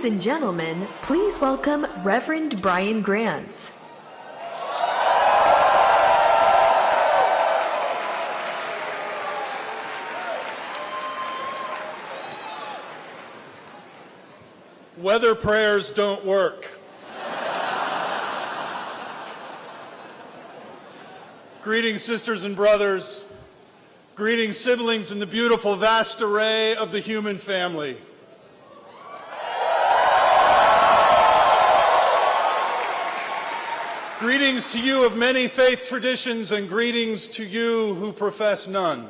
Ladies and gentlemen, please welcome Reverend Brian Grants. Weather prayers don't work. Greetings, sisters and brothers. Greetings, siblings in the beautiful, vast array of the human family. Greetings to you of many faith traditions, and greetings to you who profess none.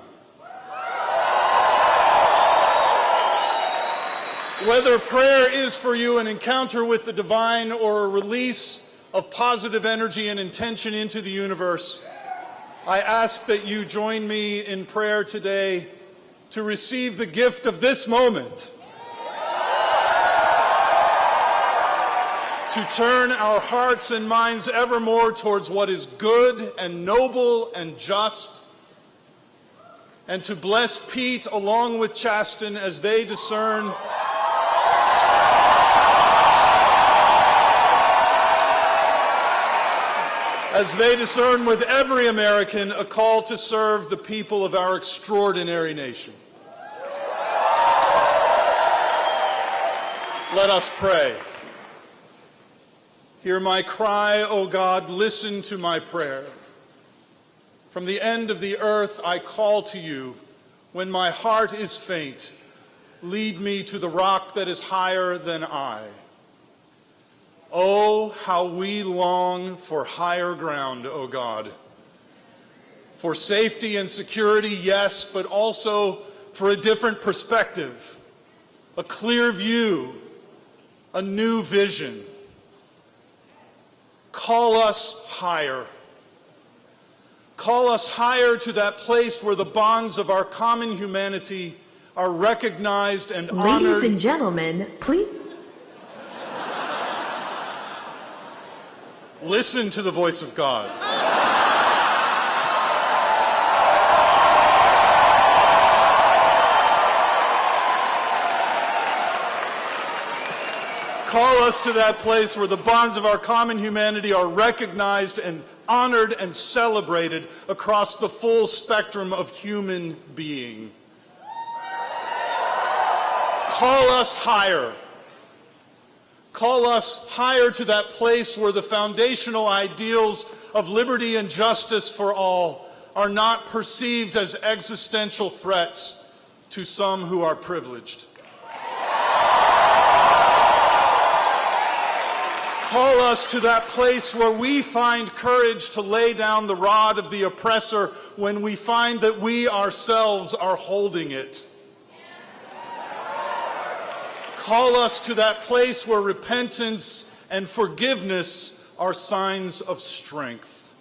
Whether prayer is for you an encounter with the divine or a release of positive energy and intention into the universe, I ask that you join me in prayer today to receive the gift of this moment, to turn our hearts and minds ever more towards what is good and noble and just, and to bless Pete along with Chasten as they discern with every American a call to serve the people of our extraordinary nation. Let us pray. Hear my cry, O God, listen to my prayer. From the end of the earth I call to you. When my heart is faint, lead me to the rock that is higher than I. Oh, how we long for higher ground, O God. For safety and security, yes, but also for a different perspective, a clear view, a new vision. Call us higher. Call us higher to that place where the bonds of our common humanity are recognized and honored. Ladies and gentlemen, please. Listen to the voice of God. Call us to that place where the bonds of our common humanity are recognized and honored and celebrated across the full spectrum of human being. Call us higher. Call us higher to that place where the foundational ideals of liberty and justice for all are not perceived as existential threats to some who are privileged. Call us to that place where we find courage to lay down the rod of the oppressor when we find that we ourselves are holding it. Call us to that place where repentance and forgiveness are signs of strength.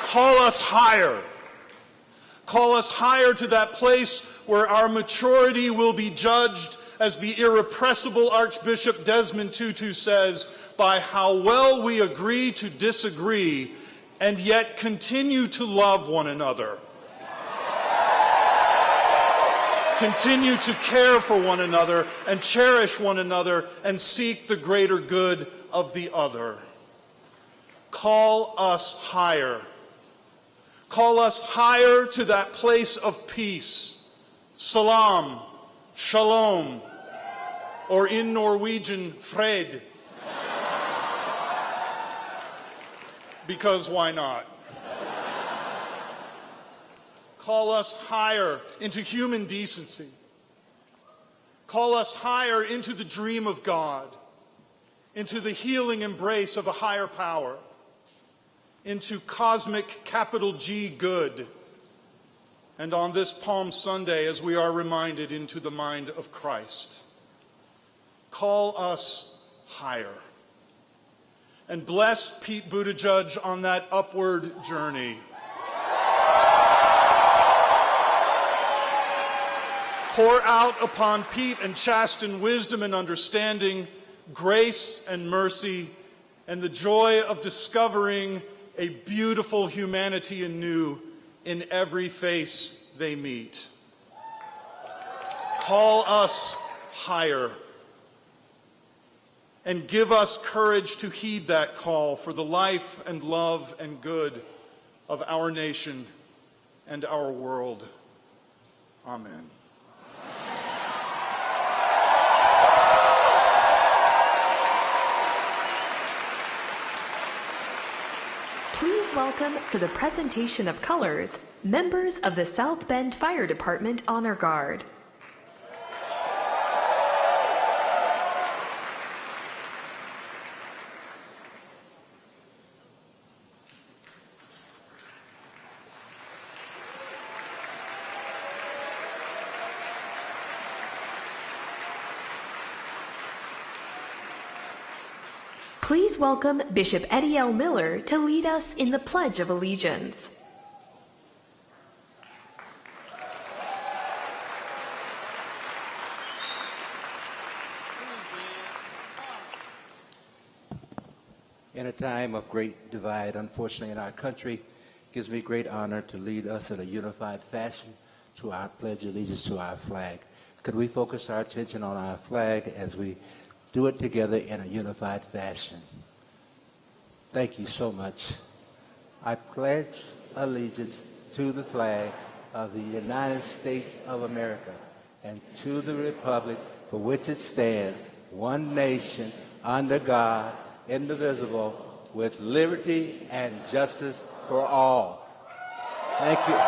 Call us higher. Call us higher to that place where our maturity will be judged, as the irrepressible Archbishop Desmond Tutu says, by how well we agree to disagree and yet continue to love one another. Continue to care for one another and cherish one another and seek the greater good of the other. Call us higher. Call us higher to that place of peace. Salam, shalom, or in Norwegian, fred. Because why not? Call us higher into human decency. Call us higher into the dream of God, into the healing embrace of a higher power, into cosmic capital G good, and on this Palm Sunday, as we are reminded, into the mind of Christ. Call us higher. And bless Pete Buttigieg on that upward journey. Pour out upon Pete and Chasten wisdom and understanding, grace and mercy, and the joy of discovering a beautiful humanity anew in every face they meet. Call us higher. And give us courage to heed that call for the life and love and good of our nation and our world. Amen. Please welcome, for the presentation of colors, members of the South Bend Fire Department Honor Guard. Please welcome Bishop Eddie L. Miller to lead us in the Pledge of Allegiance. In a time of great divide, unfortunately, in our country, it gives me great honor to lead us in a unified fashion to our pledge of allegiance to our flag. Could we focus our attention on our flag as we do it together in a unified fashion? Thank you so much. I pledge allegiance to the flag of the United States of America and to the republic for which it stands, one nation, under God, indivisible, with liberty and justice for all. Thank you.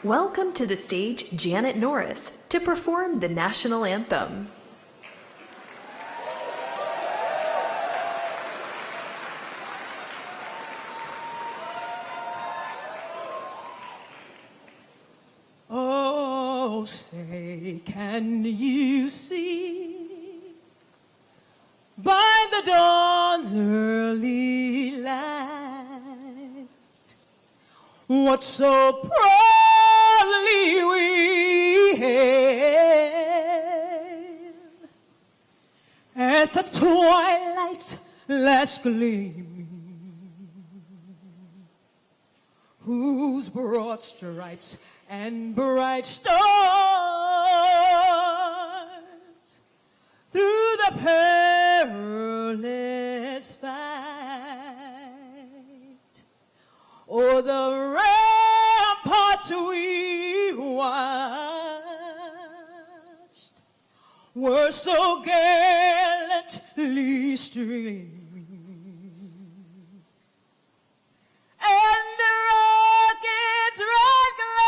Welcome to the stage Janet Norris to perform the national anthem. Oh, say, can you see by the dawn's early light what so proudly we hailed as the twilight's last gleaming, whose broad stripes and bright stars through the perilous fight o'er the ramparts we watched were so gallantly streaming, and the rocket's red glare,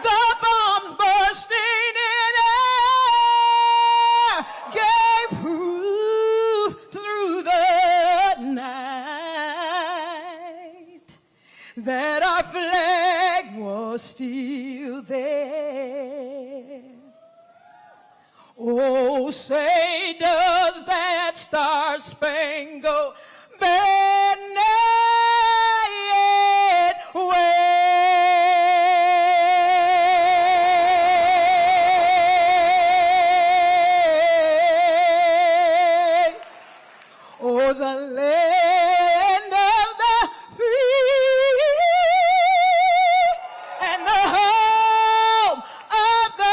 the bombs bursting in air, gave proof through the night that our flag was still there. Oh, say, does that star-spangled banner yet wave? Oh, the land of the free and the home of the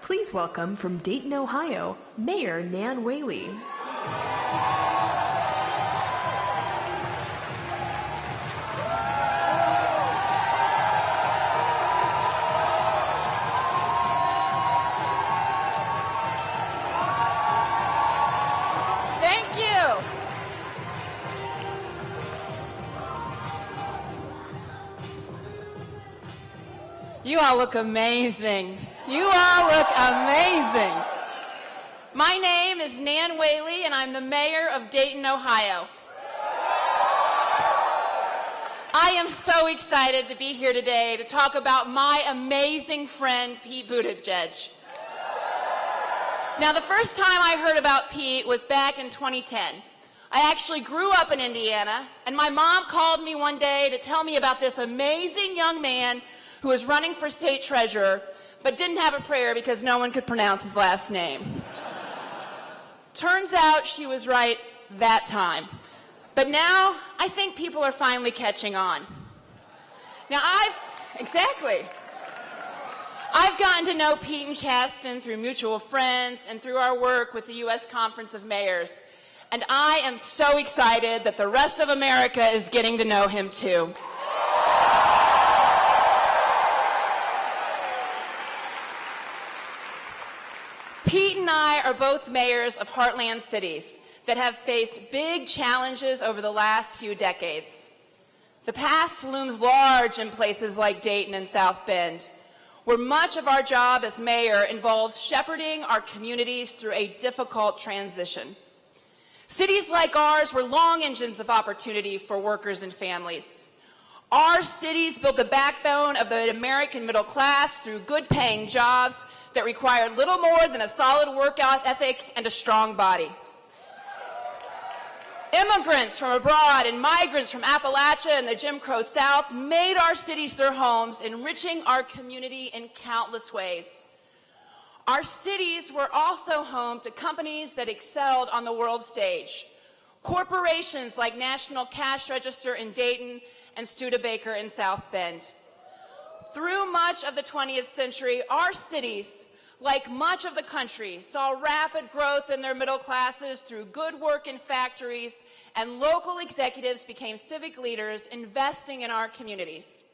Please welcome from Dayton, Ohio, Mayor Nan Whaley. You all look amazing. You all look amazing. My name is Nan Whaley, and I'm the mayor of Dayton, Ohio. I am so excited to be here today to talk about my amazing friend, Pete Buttigieg. Now, the first time I heard about Pete was back in 2010. I actually grew up in Indiana, and my mom called me one day to tell me about this amazing young man who was running for state treasurer, but didn't have a prayer because no one could pronounce his last name. Turns out she was right that time. But now, I think people are finally catching on. Now, I've gotten to know Pete and Chasten through mutual friends and through our work with the U.S. Conference of Mayors. And I am so excited that the rest of America is getting to know him too. Pete and I are both mayors of heartland cities that have faced big challenges over the last few decades. The past looms large in places like Dayton and South Bend, where much of our job as mayor involves shepherding our communities through a difficult transition. Cities like ours were long engines of opportunity for workers and families. Our cities built the backbone of the American middle class through good-paying jobs that required little more than a solid workout ethic and a strong body. Immigrants from abroad and migrants from Appalachia and the Jim Crow South made our cities their homes, enriching our community in countless ways. Our cities were also home to companies that excelled on the world stage. Corporations like National Cash Register in Dayton and Studebaker in South Bend. Through much of the 20th century, our cities, like much of the country, saw rapid growth in their middle classes through good work in factories, and local executives became civic leaders investing in our communities.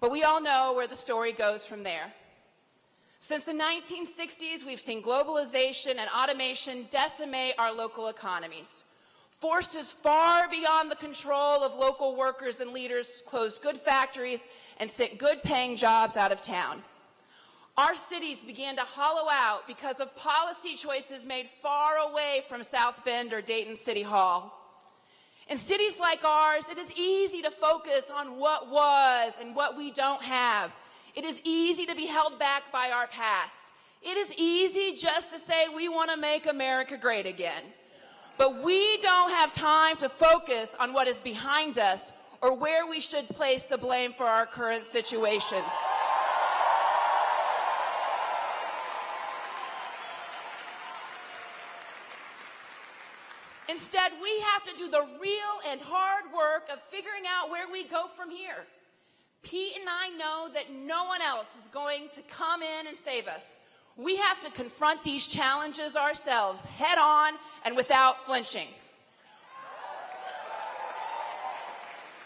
But we all know where the story goes from there. Since the 1960s, we've seen globalization and automation decimate our local economies. Forces far beyond the control of local workers and leaders closed good factories and sent good-paying jobs out of town. Our cities began to hollow out because of policy choices made far away from South Bend or Dayton City Hall. In cities like ours, it is easy to focus on what was and what we don't have. It is easy to be held back by our past. It is easy just to say we want to make America great again. But we don't have time to focus on what is behind us or where we should place the blame for our current situations. Instead, we have to do the real and hard work of figuring out where we go from here. Pete and I know that no one else is going to come in and save us. We have to confront these challenges ourselves head on and without flinching.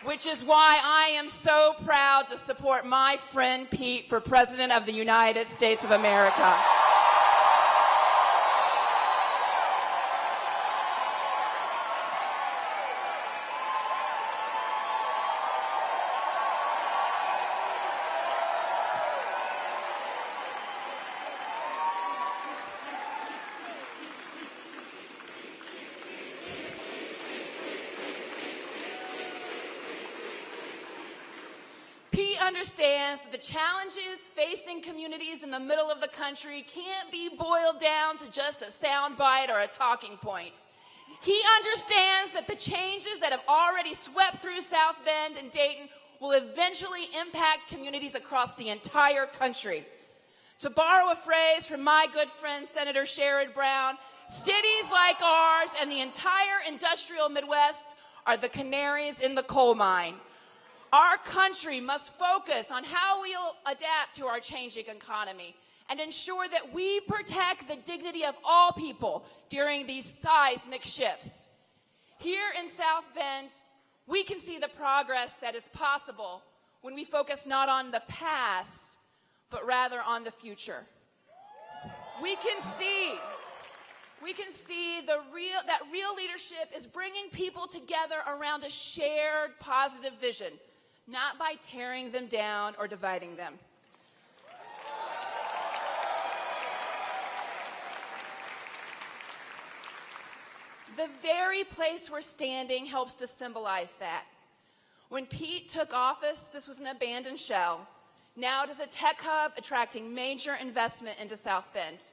Which is why I am so proud to support my friend Pete for President of the United States of America. Pete understands that the challenges facing communities in the middle of the country can't be boiled down to just a soundbite or a talking point. He understands that the changes that have already swept through South Bend and Dayton will eventually impact communities across the entire country. To borrow a phrase from my good friend Senator Sherrod Brown, cities like ours and the entire industrial Midwest are the canaries in the coal mine. Our country must focus on how we'll adapt to our changing economy and ensure that we protect the dignity of all people during these seismic shifts. Here in South Bend, we can see the progress that is possible when we focus not on the past, but rather on the future. We can see that real leadership is bringing people together around a shared positive vision, not by tearing them down or dividing them. The very place we're standing helps to symbolize that. When Pete took office, this was an abandoned shell. Now it is a tech hub attracting major investment into South Bend.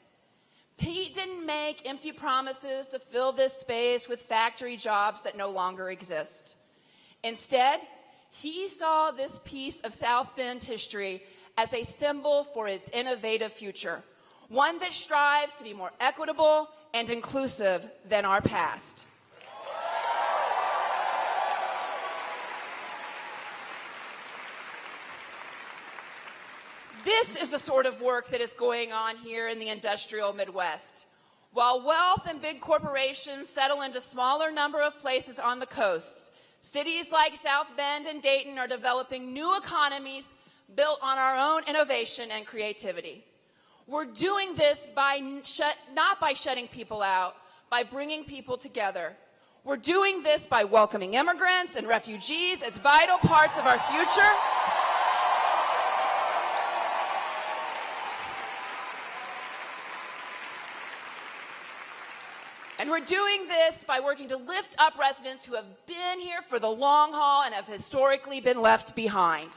Pete didn't make empty promises to fill this space with factory jobs that no longer exist. Instead, he saw this piece of South Bend history as a symbol for its innovative future, one that strives to be more equitable and inclusive than our past. This is the sort of work that is going on here in the industrial Midwest. While wealth and big corporations settle into smaller number of places on the coast, cities like South Bend and Dayton are developing new economies built on our own innovation and creativity. We're doing this not by shutting people out, by bringing people together. We're doing this by welcoming immigrants and refugees as vital parts of our future. And we're doing this by working to lift up residents who have been here for the long haul and have historically been left behind.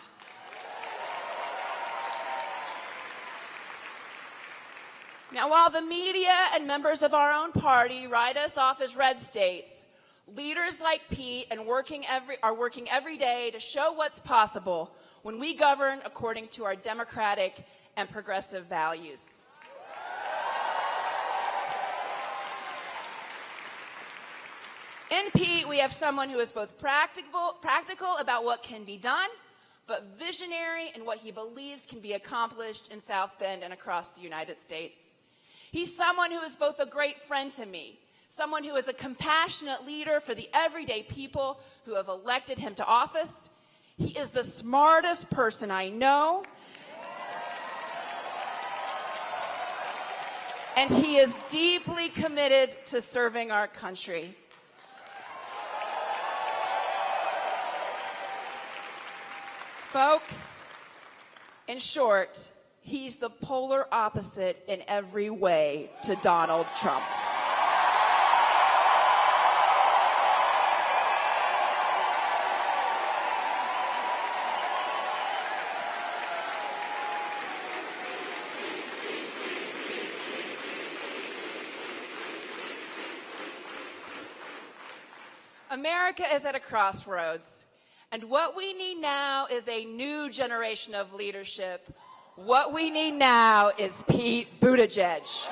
Now, while the media and members of our own party write us off as red states, leaders like Pete are working every day to show what's possible when we govern according to our democratic and progressive values. In Pete, we have someone who is both practical about what can be done, but visionary in what he believes can be accomplished in South Bend and across the United States. He's someone who is both a great friend to me, someone who is a compassionate leader for the everyday people who have elected him to office. He is the smartest person I know, and he is deeply committed to serving our country. Folks, in short, he's the polar opposite in every way to Donald Trump. America is at a crossroads. And what we need now is a new generation of leadership. What we need now is Pete Buttigieg.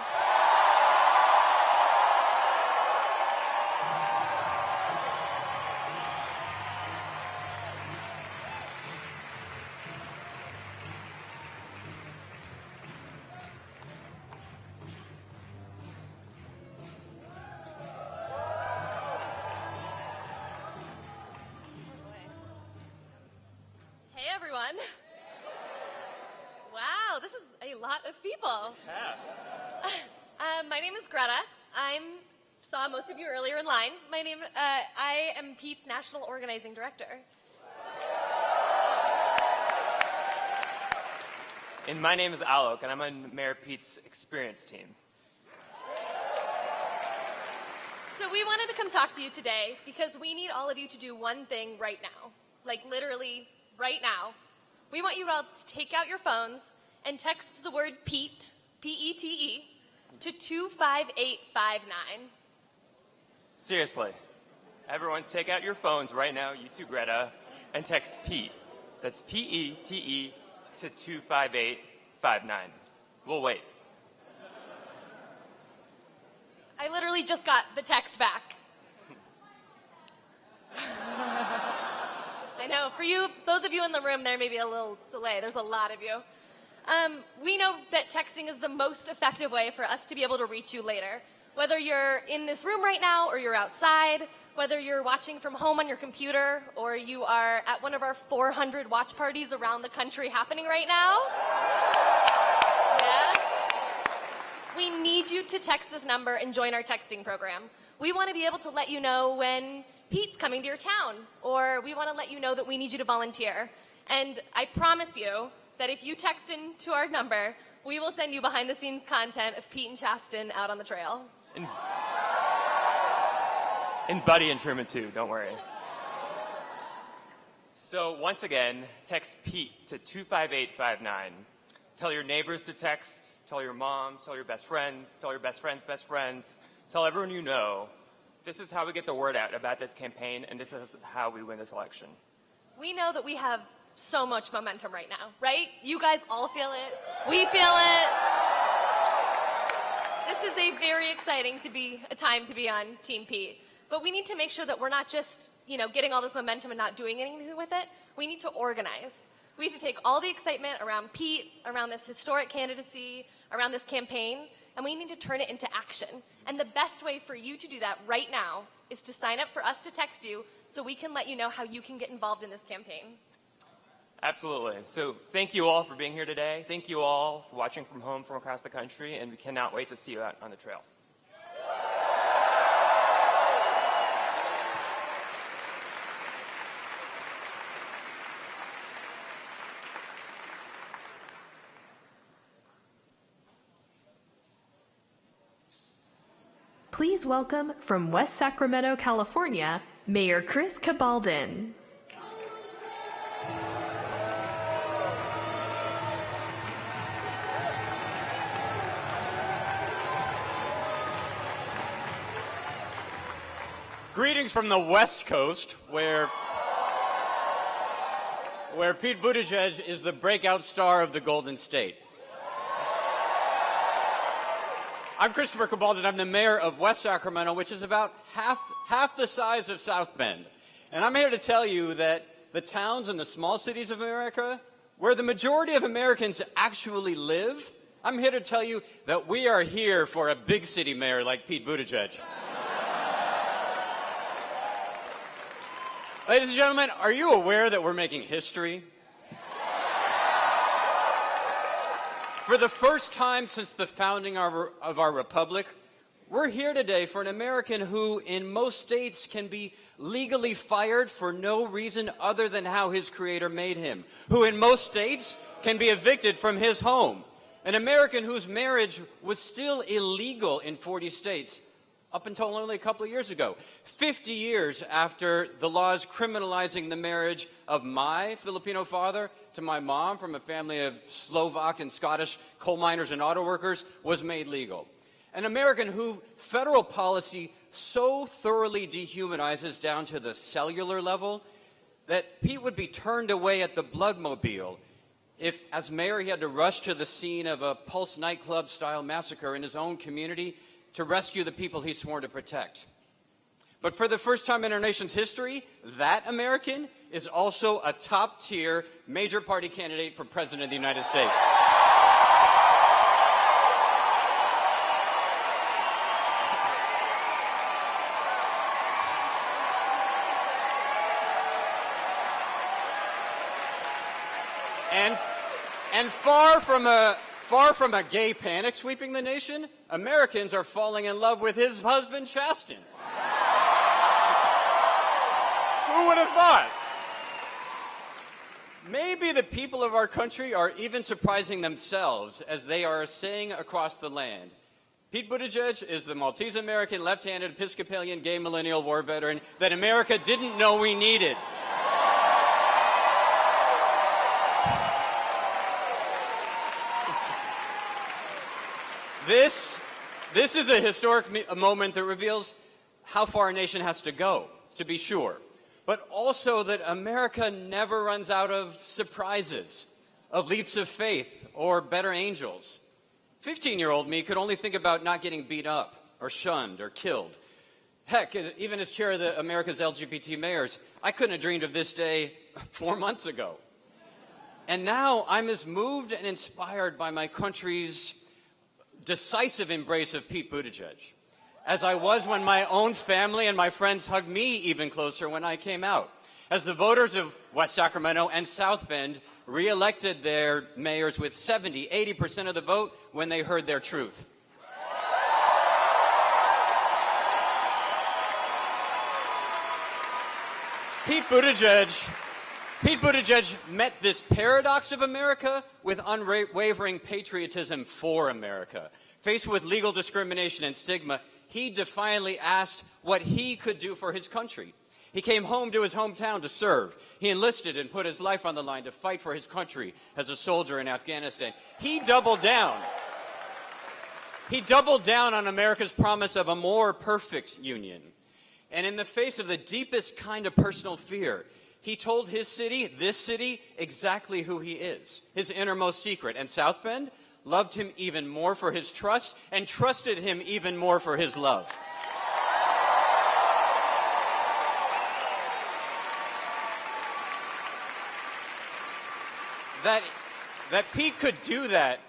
Hey everyone. Wow, this is a lot of people. My name is Greta. Saw most of you earlier in line. I am Pete's National Organizing Director. And my name is Alok, and I'm on Mayor Pete's Experience team. So we wanted to come talk to you today because we need all of you to do one thing right now. Like literally right now. We want you all to take out your phones and text the word Pete, P-E-T-E, to 25859. Seriously. Everyone take out your phones right now, you too, Greta, and text Pete. That's P-E-T-E to 25859. We'll wait. I literally just got the text back. I know, for you, those of you in the room, there may be a little delay. There's a lot of you. We know that texting is the most effective way for us to be able to reach you later. Whether you're in this room right now or you're outside, whether you're watching from home on your computer or you are at one of our 400 watch parties around the country happening right now. Yeah. We need you to text this number and join our texting program. We want to be able to let you know when Pete's coming to your town, or we want to let you know that we need you to volunteer. And I promise you that if you text into our number, we will send you behind-the-scenes content of Pete and Chasten out on the trail. And Buddy and Truman too, don't worry. So once again, text Pete to 25859. Tell your neighbors to text, tell your moms, tell your best friends, tell your best friends, tell everyone you know. This is how we get the word out about this campaign, and this is how we win this election. We know that we have so much momentum right now, right? You guys all feel it. We feel it. This is a very exciting time to be on Team Pete. But we need to make sure that we're not just, getting all this momentum and not doing anything with it. We need to organize. We have to take all the excitement around Pete, around this historic candidacy, around this campaign, and we need to turn it into action. And the best way for you to do that right now is to sign up for us to text you so we can let you know how you can get involved in this campaign. Absolutely. So thank you all for being here today. Thank you all for watching from home from across the country, and we cannot wait to see you out on the trail. Please welcome from West Sacramento, California, Mayor Chris Cabaldon. Greetings from the West Coast, where Pete Buttigieg is the breakout star of the Golden State. I'm Christopher Cabaldon. I'm the mayor of West Sacramento, which is about half the size of South Bend. And I'm here to tell you that the towns and the small cities of America, where the majority of Americans actually live, I'm here to tell you that we are here for a big city mayor like Pete Buttigieg. Ladies and gentlemen, are you aware that we're making history? For the first time since the founding of our republic, we're here today for an American who, in most states, can be legally fired for no reason other than how his creator made him, who in most states can be evicted from his home, an American whose marriage was still illegal in 40 states up until only a couple of years ago, 50 years after the laws criminalizing the marriage of my Filipino father to my mom from a family of Slovak and Scottish coal miners and auto workers was made legal. An American who federal policy so thoroughly dehumanizes down to the cellular level that Pete would be turned away at the Bloodmobile if, as mayor, he had to rush to the scene of a Pulse nightclub-style massacre in his own community to rescue the people he swore to protect. But for the first time in our nation's history, that American is also a top-tier major party candidate for President of the United States. And far from a gay panic sweeping the nation, Americans are falling in love with his husband, Chasten. Who would have thought? Maybe the people of our country are even surprising themselves as they are saying across the land. Pete Buttigieg is the Maltese-American, left-handed, Episcopalian, gay millennial war veteran that America didn't know we needed. This is a historic moment that reveals how far our nation has to go, to be sure, but also that America never runs out of surprises, of leaps of faith, or better angels. 15-year-old me could only think about not getting beat up, or shunned, or killed. Heck, even as chair of America's LGBT mayors, I couldn't have dreamed of this day 4 months ago. And now I'm as moved and inspired by my country's decisive embrace of Pete Buttigieg as I was when my own family and my friends hugged me even closer when I came out, as the voters of West Sacramento and South Bend re-elected their mayors with 70–80% of the vote when they heard their truth. Pete Buttigieg met this paradox of America with unwavering patriotism for America. Faced with legal discrimination and stigma, he defiantly asked what he could do for his country. He came home to his hometown to serve. He enlisted and put his life on the line to fight for his country as a soldier in Afghanistan. He doubled down. He doubled down on America's promise of a more perfect union. And in the face of the deepest kind of personal fear, he told his city, this city, exactly who he is, his innermost secret. And South Bend loved him even more for his trust and trusted him even more for his love. That Pete could do that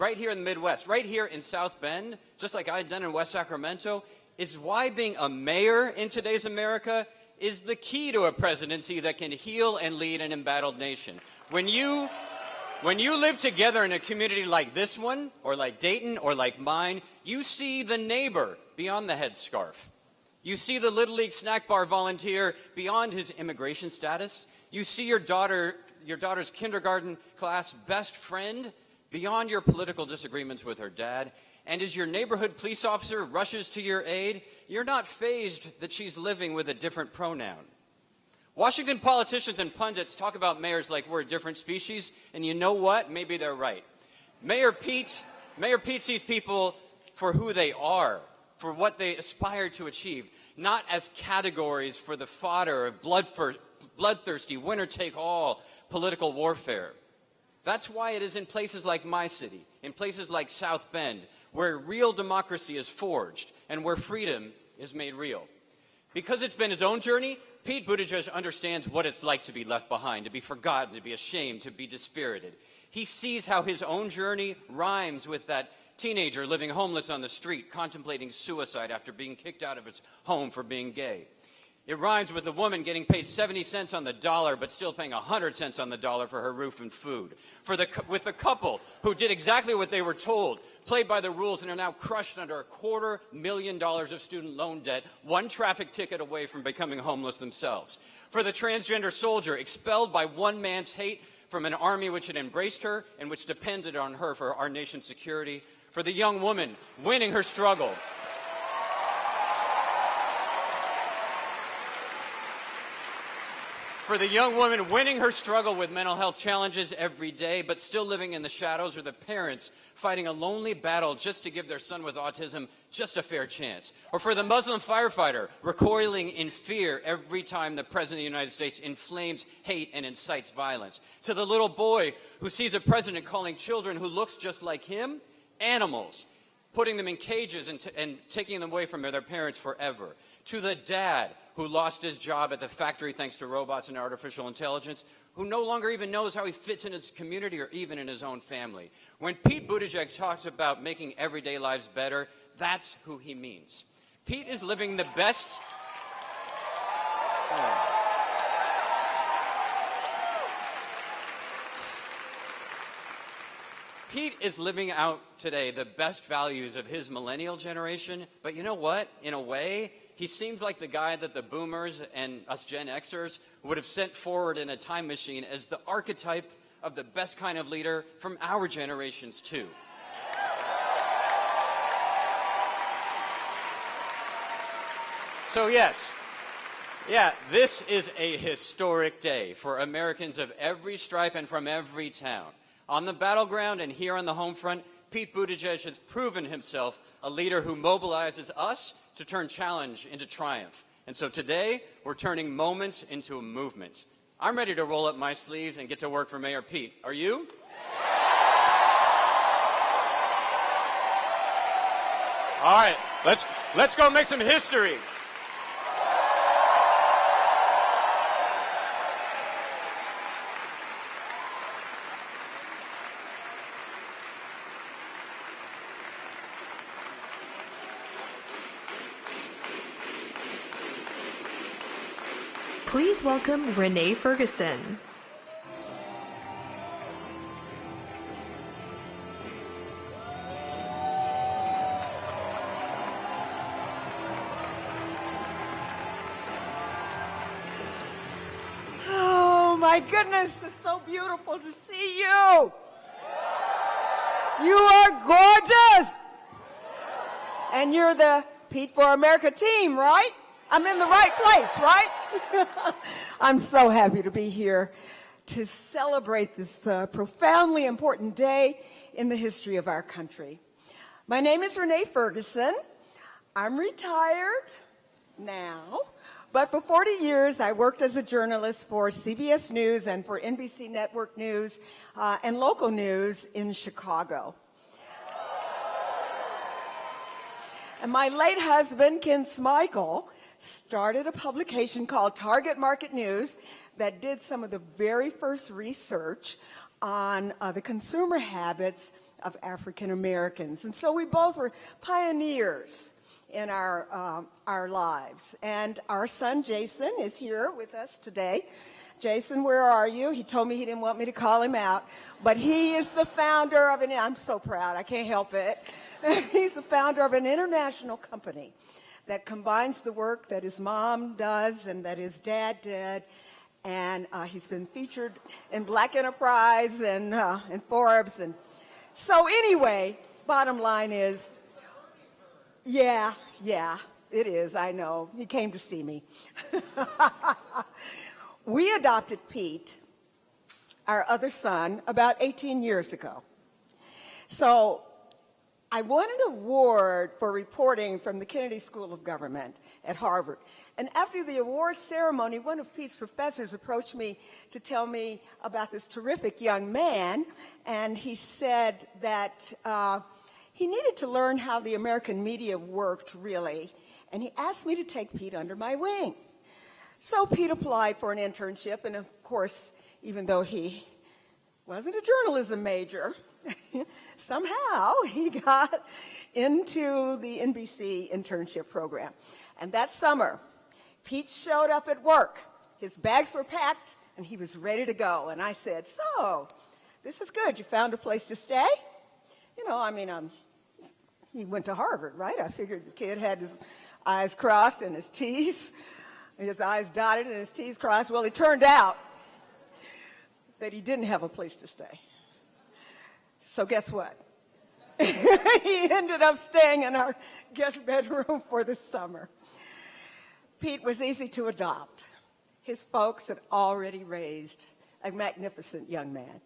right here in the Midwest, right here in South Bend, just like I had done in West Sacramento, is why being a mayor in today's America is the key to a presidency that can heal and lead an embattled nation. When you live together in a community like this one, or like Dayton, or like mine, you see the neighbor beyond the headscarf. You see the Little League snack bar volunteer beyond his immigration status. You see your daughter's kindergarten class best friend beyond your political disagreements with her dad. And as your neighborhood police officer rushes to your aid, you're not fazed that she's living with a different pronoun. Washington politicians and pundits talk about mayors like we're a different species, and you know what? Maybe they're right. Mayor Pete sees people for who they are, for what they aspire to achieve, not as categories for the fodder of bloodthirsty, winner-take-all political warfare. That's why it is in places like my city, in places like South Bend, where real democracy is forged and where freedom is made real. Because it's been his own journey, Pete Buttigieg understands what it's like to be left behind, to be forgotten, to be ashamed, to be dispirited. He sees how his own journey rhymes with that teenager living homeless on the street, contemplating suicide after being kicked out of his home for being gay. It rhymes with a woman getting paid 70 cents on the dollar, but still paying 100 cents on the dollar for her roof and food. With the couple who did exactly what they were told, played by the rules, and are now crushed under $250,000 of student loan debt, one traffic ticket away from becoming homeless themselves. For the transgender soldier expelled by one man's hate from an army which had embraced her and which depended on her for our nation's security. For the young woman winning her struggle. For the young woman winning her struggle with mental health challenges every day, but still living in the shadows, or the parents fighting a lonely battle just to give their son with autism just a fair chance. Or for the Muslim firefighter recoiling in fear every time the President of the United States inflames hate and incites violence. To the little boy who sees a president calling children who looks just like him animals, putting them in cages and taking them away from their parents forever. To the dad who lost his job at the factory thanks to robots and artificial intelligence, who no longer even knows how he fits in his community or even in his own family. When Pete Buttigieg talks about making everyday lives better, that's who he means. Pete is living the best... Pete is living out today the best values of his millennial generation, but you know what? In a way, he seems like the guy that the boomers and us Gen Xers would have sent forward in a time machine as the archetype of the best kind of leader from our generations too. So yes, this is a historic day for Americans of every stripe and from every town. On the battleground and here on the home front, Pete Buttigieg has proven himself a leader who mobilizes us to turn challenge into triumph. And so today, we're turning moments into a movement. I'm ready to roll up my sleeves and get to work for Mayor Pete. Are you? All right, let's go make some history. Please welcome Renee Ferguson. my goodness, it's so beautiful to see you. You are gorgeous. And you're the Pete for America team, right? I'm in the right place, right? I'm so happy to be here to celebrate this profoundly important day in the history of our country. My name is Renee Ferguson. I'm retired now, but for 40 years I worked as a journalist for CBS News and for NBC Network News and local news in Chicago. And my late husband, Ken Smichael, started a publication called Target Market News that did some of the very first research on the consumer habits of African Americans. And so we both were pioneers in our lives. And our son, Jason, is here with us today. Jason, where are you? He told me he didn't want me to call him out, but he is the founder of I'm so proud, I can't help it. He's the founder of an international company that combines the work that his mom does and that his dad did. And he's been featured in Black Enterprise and in Forbes. And so anyway, bottom line is, yeah, it is, I know. He came to see me. We adopted Pete, our other son, about 18 years ago. So I won an award for reporting from the Kennedy School of Government at Harvard. And after the award ceremony, one of Pete's professors approached me to tell me about this terrific young man, and he said that he needed to learn how the American media worked, really, and he asked me to take Pete under my wing. So Pete applied for an internship, and of course, even though he wasn't a journalism major, somehow he got into the NBC internship program. And that summer, Pete showed up at work. His bags were packed, and he was ready to go. And I said, so, this is good. You found a place to stay? You know, I mean, he went to Harvard, right? I figured the kid had his I's crossed and his T's, his I's dotted and his T's crossed. Well, it turned out that he didn't have a place to stay. So guess what? He ended up staying in our guest bedroom for the summer. Pete was easy to adopt. His folks had already raised a magnificent young man.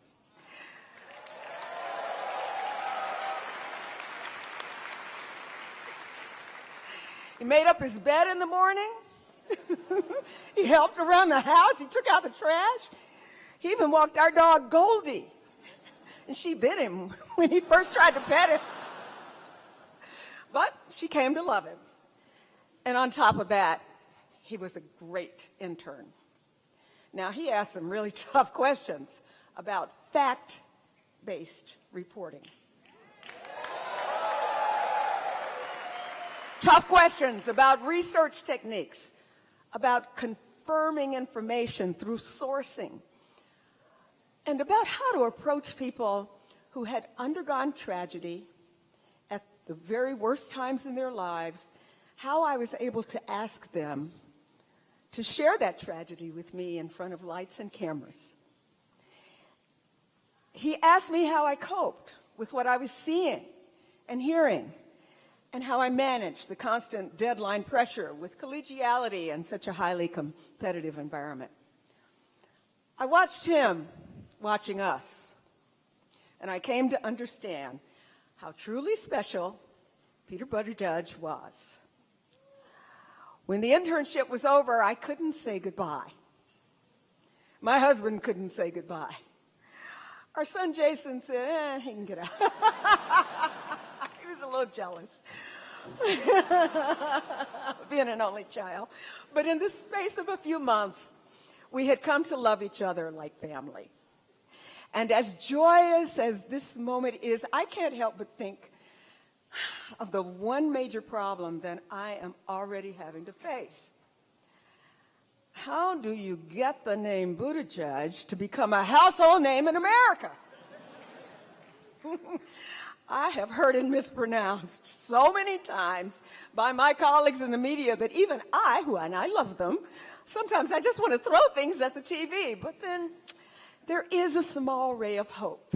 He made up his bed in the morning. He helped around the house. He took out the trash. He even walked our dog, Goldie. And she bit him when he first tried to pet him. But she came to love him. And on top of that, he was a great intern. Now, he asked some really tough questions about fact-based reporting. Tough questions about research techniques, about confirming information through sourcing, and about how to approach people who had undergone tragedy at the very worst times in their lives, how I was able to ask them to share that tragedy with me in front of lights and cameras. He asked me how I coped with what I was seeing and hearing, and how I managed the constant deadline pressure with collegiality in such a highly competitive environment. I watched him watching us, and I came to understand how truly special Peter Buttigieg was. When the internship was over, I couldn't say goodbye. My husband couldn't say goodbye. Our son Jason said, he can get out. He was a little jealous, being an only child. But in the space of a few months, we had come to love each other like family. And as joyous as this moment is, I can't help but think of the one major problem that I am already having to face. How do you get the name Buttigieg to become a household name in America? I have heard it mispronounced so many times by my colleagues in the media that even I, and I love them, sometimes I just want to throw things at the TV. But then there is a small ray of hope,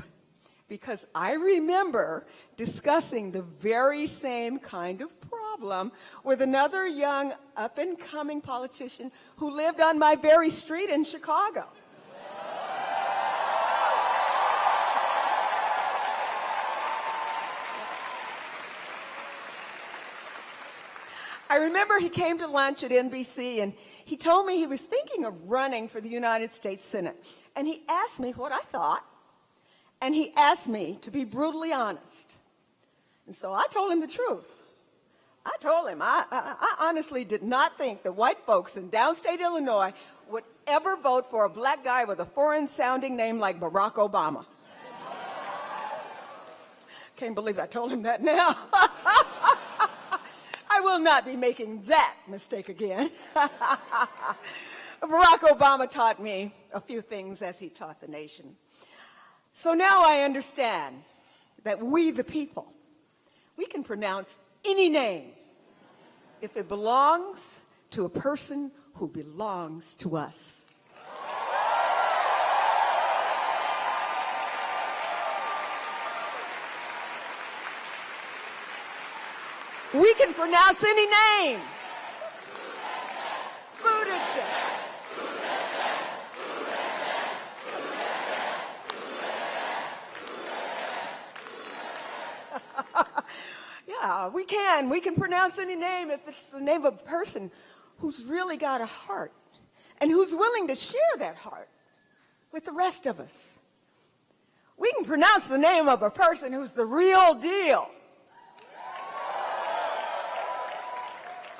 because I remember discussing the very same kind of problem with another young up-and-coming politician who lived on my very street in Chicago. I remember he came to lunch at NBC and he told me he was thinking of running for the United States Senate. And he asked me what I thought, and he asked me to be brutally honest. And so I told him the truth. I told him I honestly did not think that white folks in downstate Illinois would ever vote for a black guy with a foreign-sounding name like Barack Obama. Can't believe I told him that now. I will not be making that mistake again. Barack Obama taught me a few things as he taught the nation. So now I understand that we, the people, we can pronounce any name if it belongs to a person who belongs to us. We can pronounce any name. Buttigieg. Yeah, we can. We can pronounce any name if it's the name of a person who's really got a heart and who's willing to share that heart with the rest of us. We can pronounce the name of a person who's the real deal.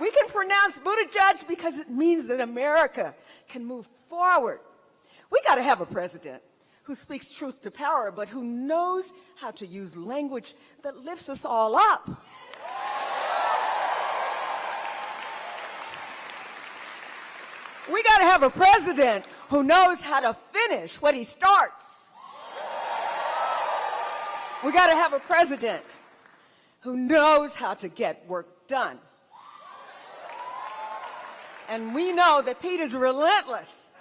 We can pronounce Buttigieg because it means that America can move forward. We got to have a president who speaks truth to power, but who knows how to use language that lifts us all up. We got to have a president who knows how to finish what he starts. We got to have a president who knows how to get work done. And we know that Pete is relentless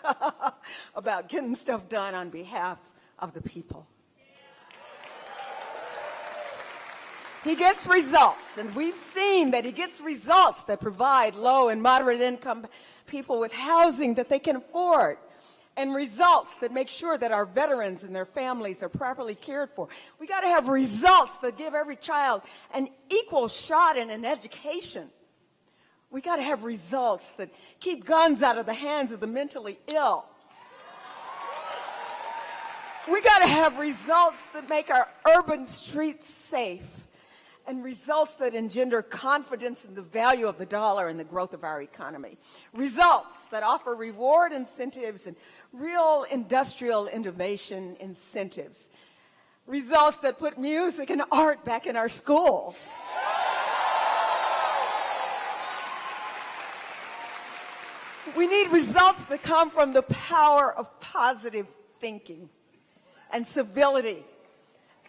about getting stuff done on behalf of the people. He gets results, and we've seen that he gets results that provide low and moderate income people with housing that they can afford, and results that make sure that our veterans and their families are properly cared for. We got to have results that give every child an equal shot in an education. We got to have results that keep guns out of the hands of the mentally ill. We got to have results that make our urban streets safe, and results that engender confidence in the value of the dollar and the growth of our economy. Results that offer reward incentives and real industrial innovation incentives. Results that put music and art back in our schools. We need results that come from the power of positive thinking and civility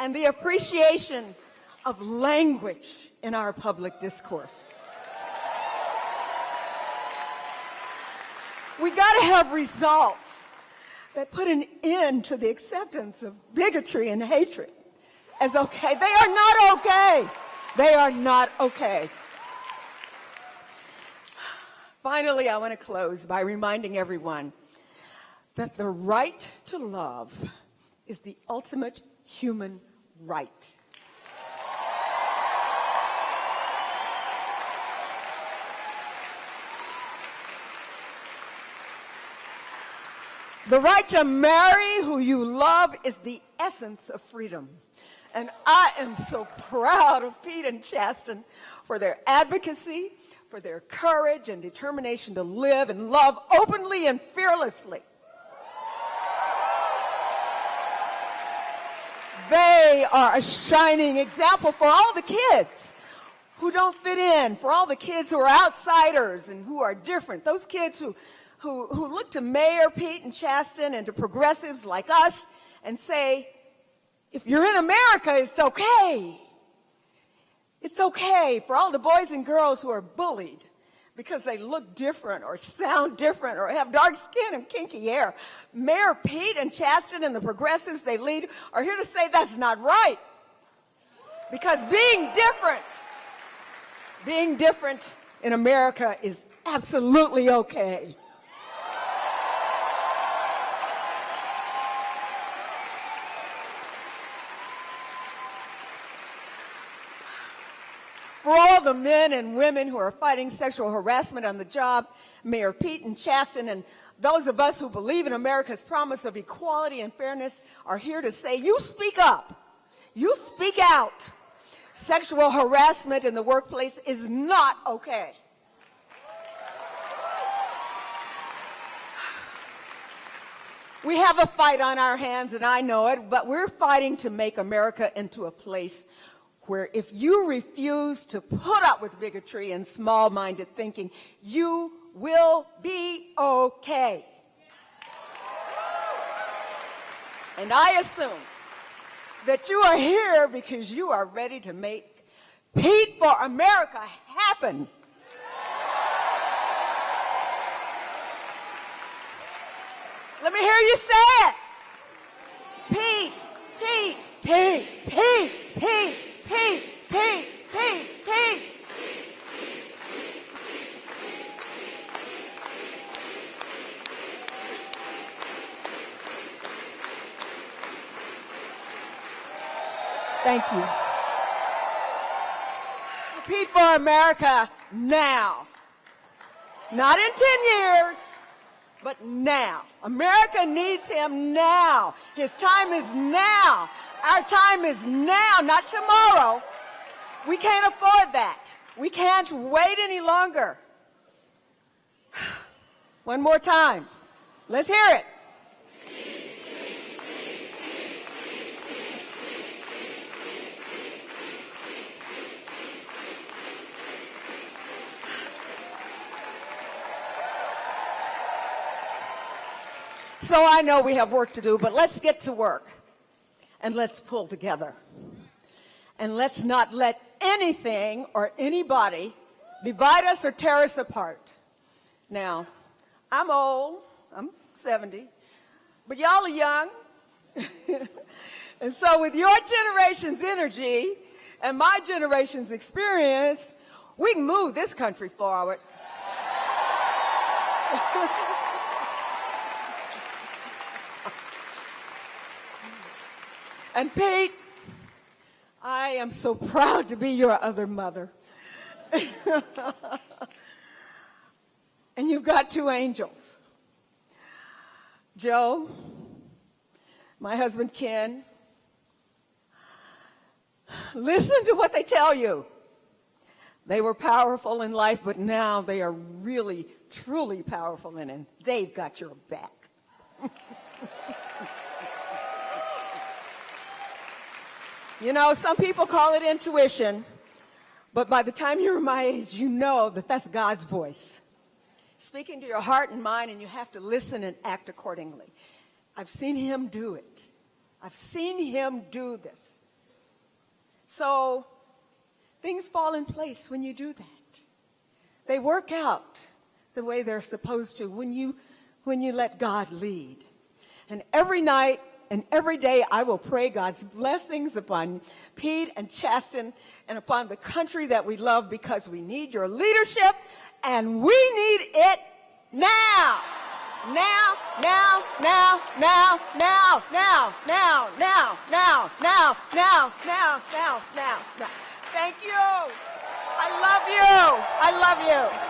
and the appreciation of language in our public discourse. We got to have results that put an end to the acceptance of bigotry and hatred as okay. They are not okay. They are not okay. Finally, I want to close by reminding everyone that the right to love is the ultimate human right. The right to marry who you love is the essence of freedom. And I am so proud of Pete and Chasten for their advocacy, for their courage and determination to live and love openly and fearlessly. They are a shining example for all the kids who don't fit in, for all the kids who are outsiders and who are different, those kids who look to Mayor Pete and Chasten and to progressives like us and say, if you're in America, it's okay. It's okay for all the boys and girls who are bullied because they look different or sound different or have dark skin and kinky hair. Mayor Pete and Chasten and the progressives they lead are here to say that's not right. Because being different in America is absolutely okay. For all the men and women who are fighting sexual harassment on the job, Mayor Pete and Chasten and those of us who believe in America's promise of equality and fairness are here to say, you speak up. You speak out. Sexual harassment in the workplace is not okay. We have a fight on our hands, and I know it, but we're fighting to make America into a place where if you refuse to put up with bigotry and small-minded thinking, you will be okay. And I assume that you are here because you are ready to make Pete for America happen. Let me hear you say it. Pete, Pete, Pete, Pete, Pete, Pete, Pete, Pete, Pete. Thank you. Pete for America now. Not in 10 years, but now. America needs him now. His time is now. Our time is now, not tomorrow. We can't afford that. We can't wait any longer. One more time. Let's hear it. So I know we have work to do, but let's get to work. And let's pull together. And let's not let anything or anybody divide us or tear us apart. Now, I'm old. I'm 70. But y'all are young. And so with your generation's energy and my generation's experience, we can move this country forward. And Pete, I am so proud to be your other mother. And you've got two angels. Joe, my husband Ken, listen to what they tell you. They were powerful in life, but now they are really, truly powerful in it. And they've got your back. You know, some people call it intuition, but by the time you're my age, you know that that's God's voice speaking to your heart and mind, and you have to listen and act accordingly. I've seen him do it. I've seen him do this. So things fall in place when you do that. They work out the way they're supposed to when you let God lead. And every night, and every day I will pray God's blessings upon Pete and Chasten and upon the country that we love, because we need your leadership and we need it now. Now, now, now, now, now, now, now, now, now, now, now, now, now, now, now. Thank you. I love you. I love you.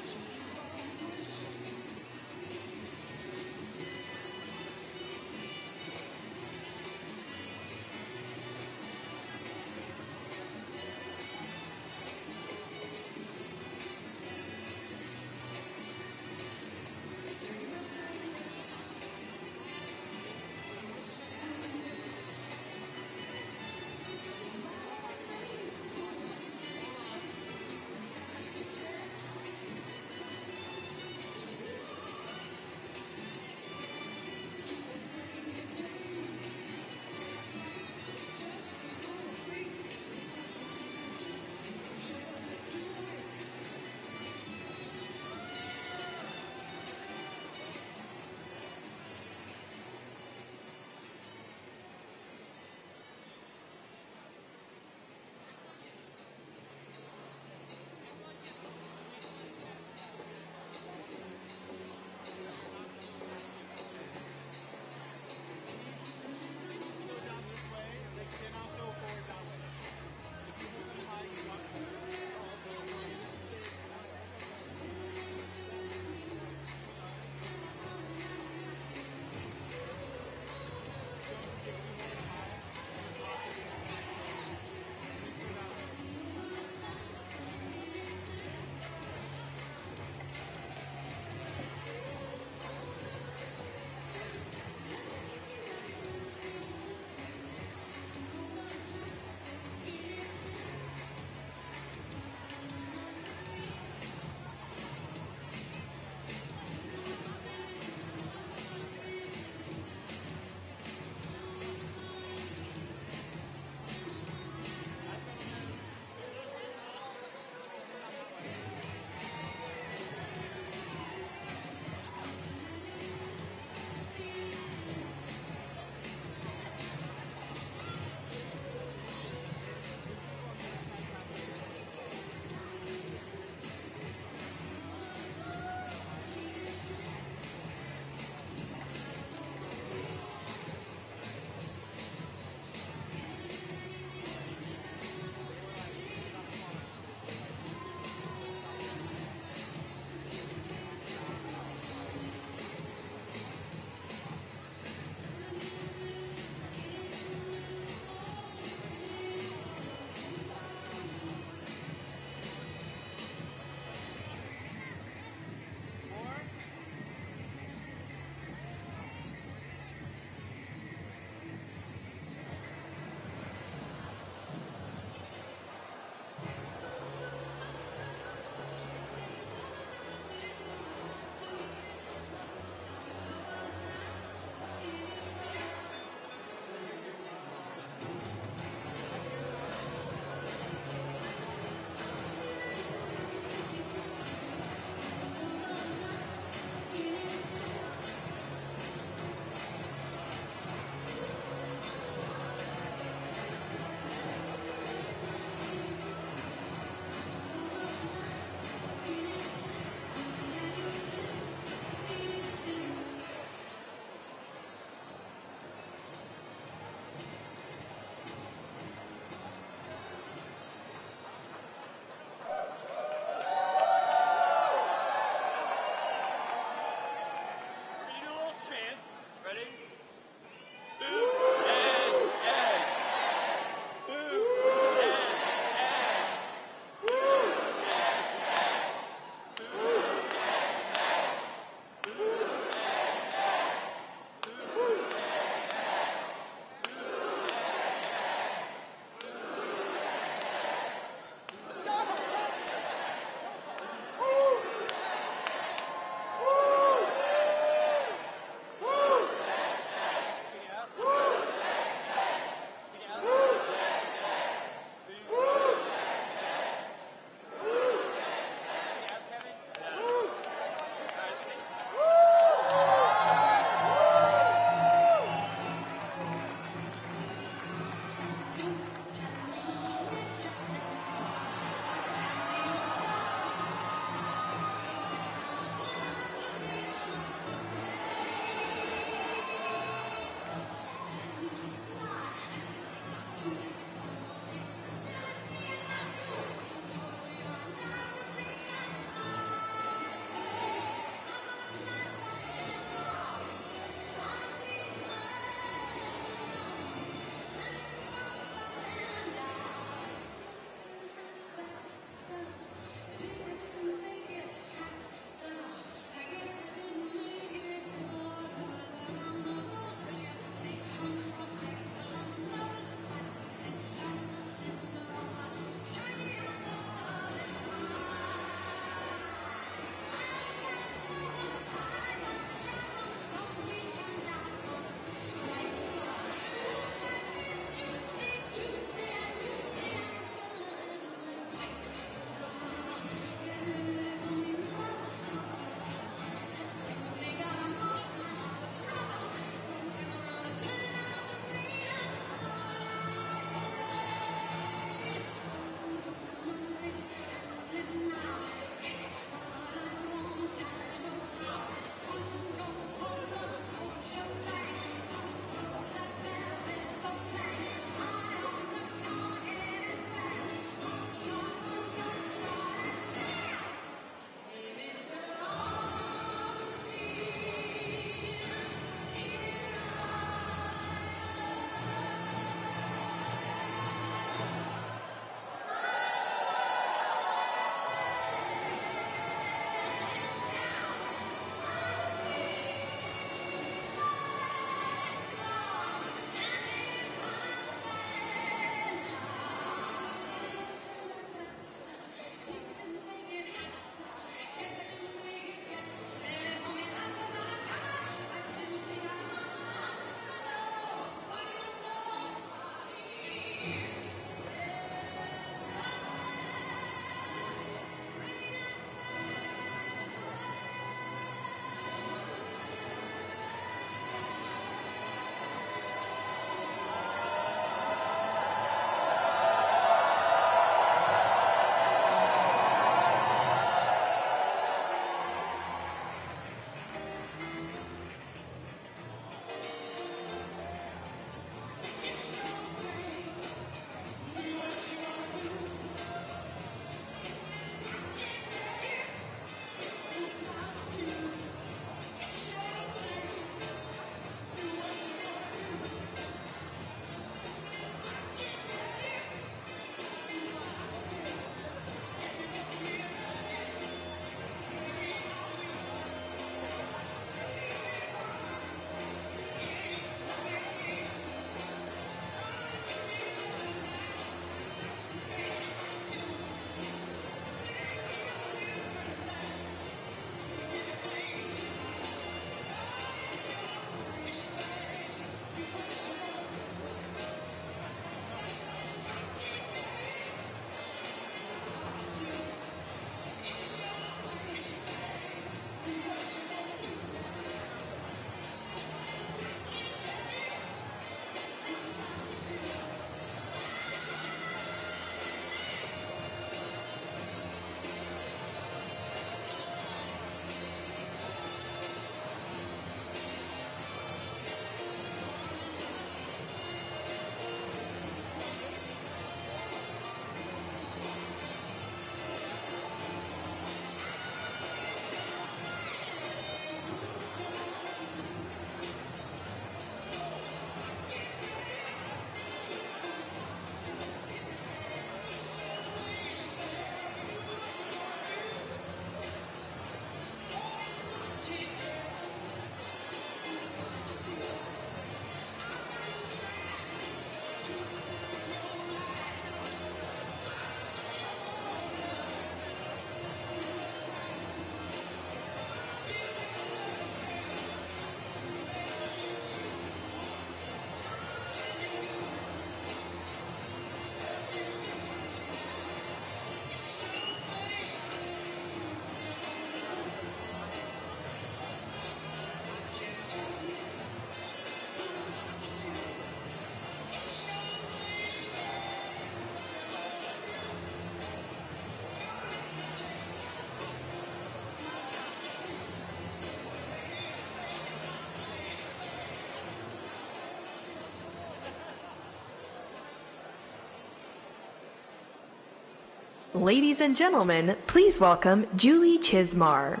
Ladies and gentlemen, please welcome Julie Chismar.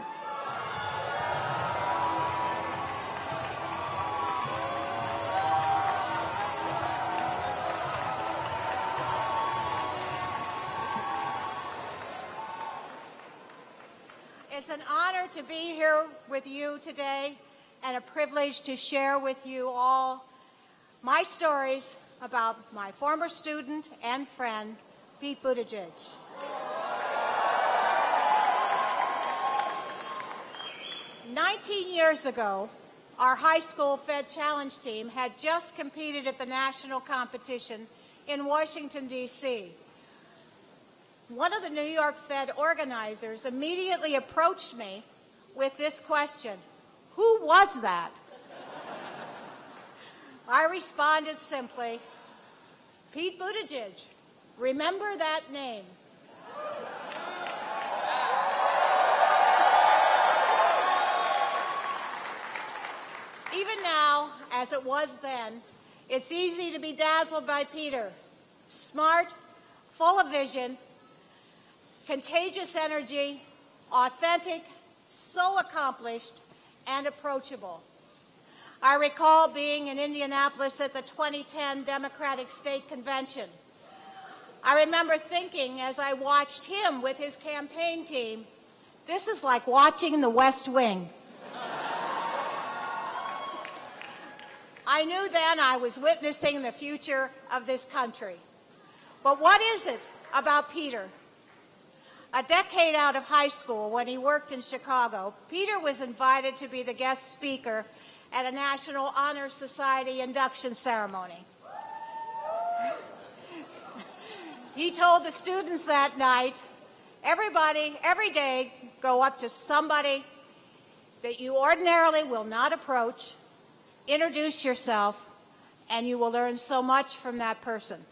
It's an honor to be here with you today and a privilege to share with you all my stories about my former student and friend, Pete Buttigieg. "19 years ago, our high school Fed Challenge team had just competed at the national competition in Washington, D.C. One of the New York Fed organizers immediately approached me with this question: "Who was that?" I responded simply, "Pete Buttigieg. Remember that name." Even now, as it was then, it's easy to be dazzled by Peter. Smart, full of vision, contagious energy, authentic, so accomplished, and approachable. I recall being in Indianapolis at the 2010 Democratic State Convention. I remember thinking as I watched him with his campaign team, this is like watching the West Wing. I knew then I was witnessing the future of this country. But what is it about Peter? A decade out of high school, when he worked in Chicago, Peter was invited to be the guest speaker at a National Honor Society induction ceremony. He told the students that night, everybody, every day, go up to somebody that you ordinarily will not approach, introduce yourself, and you will learn so much from that person.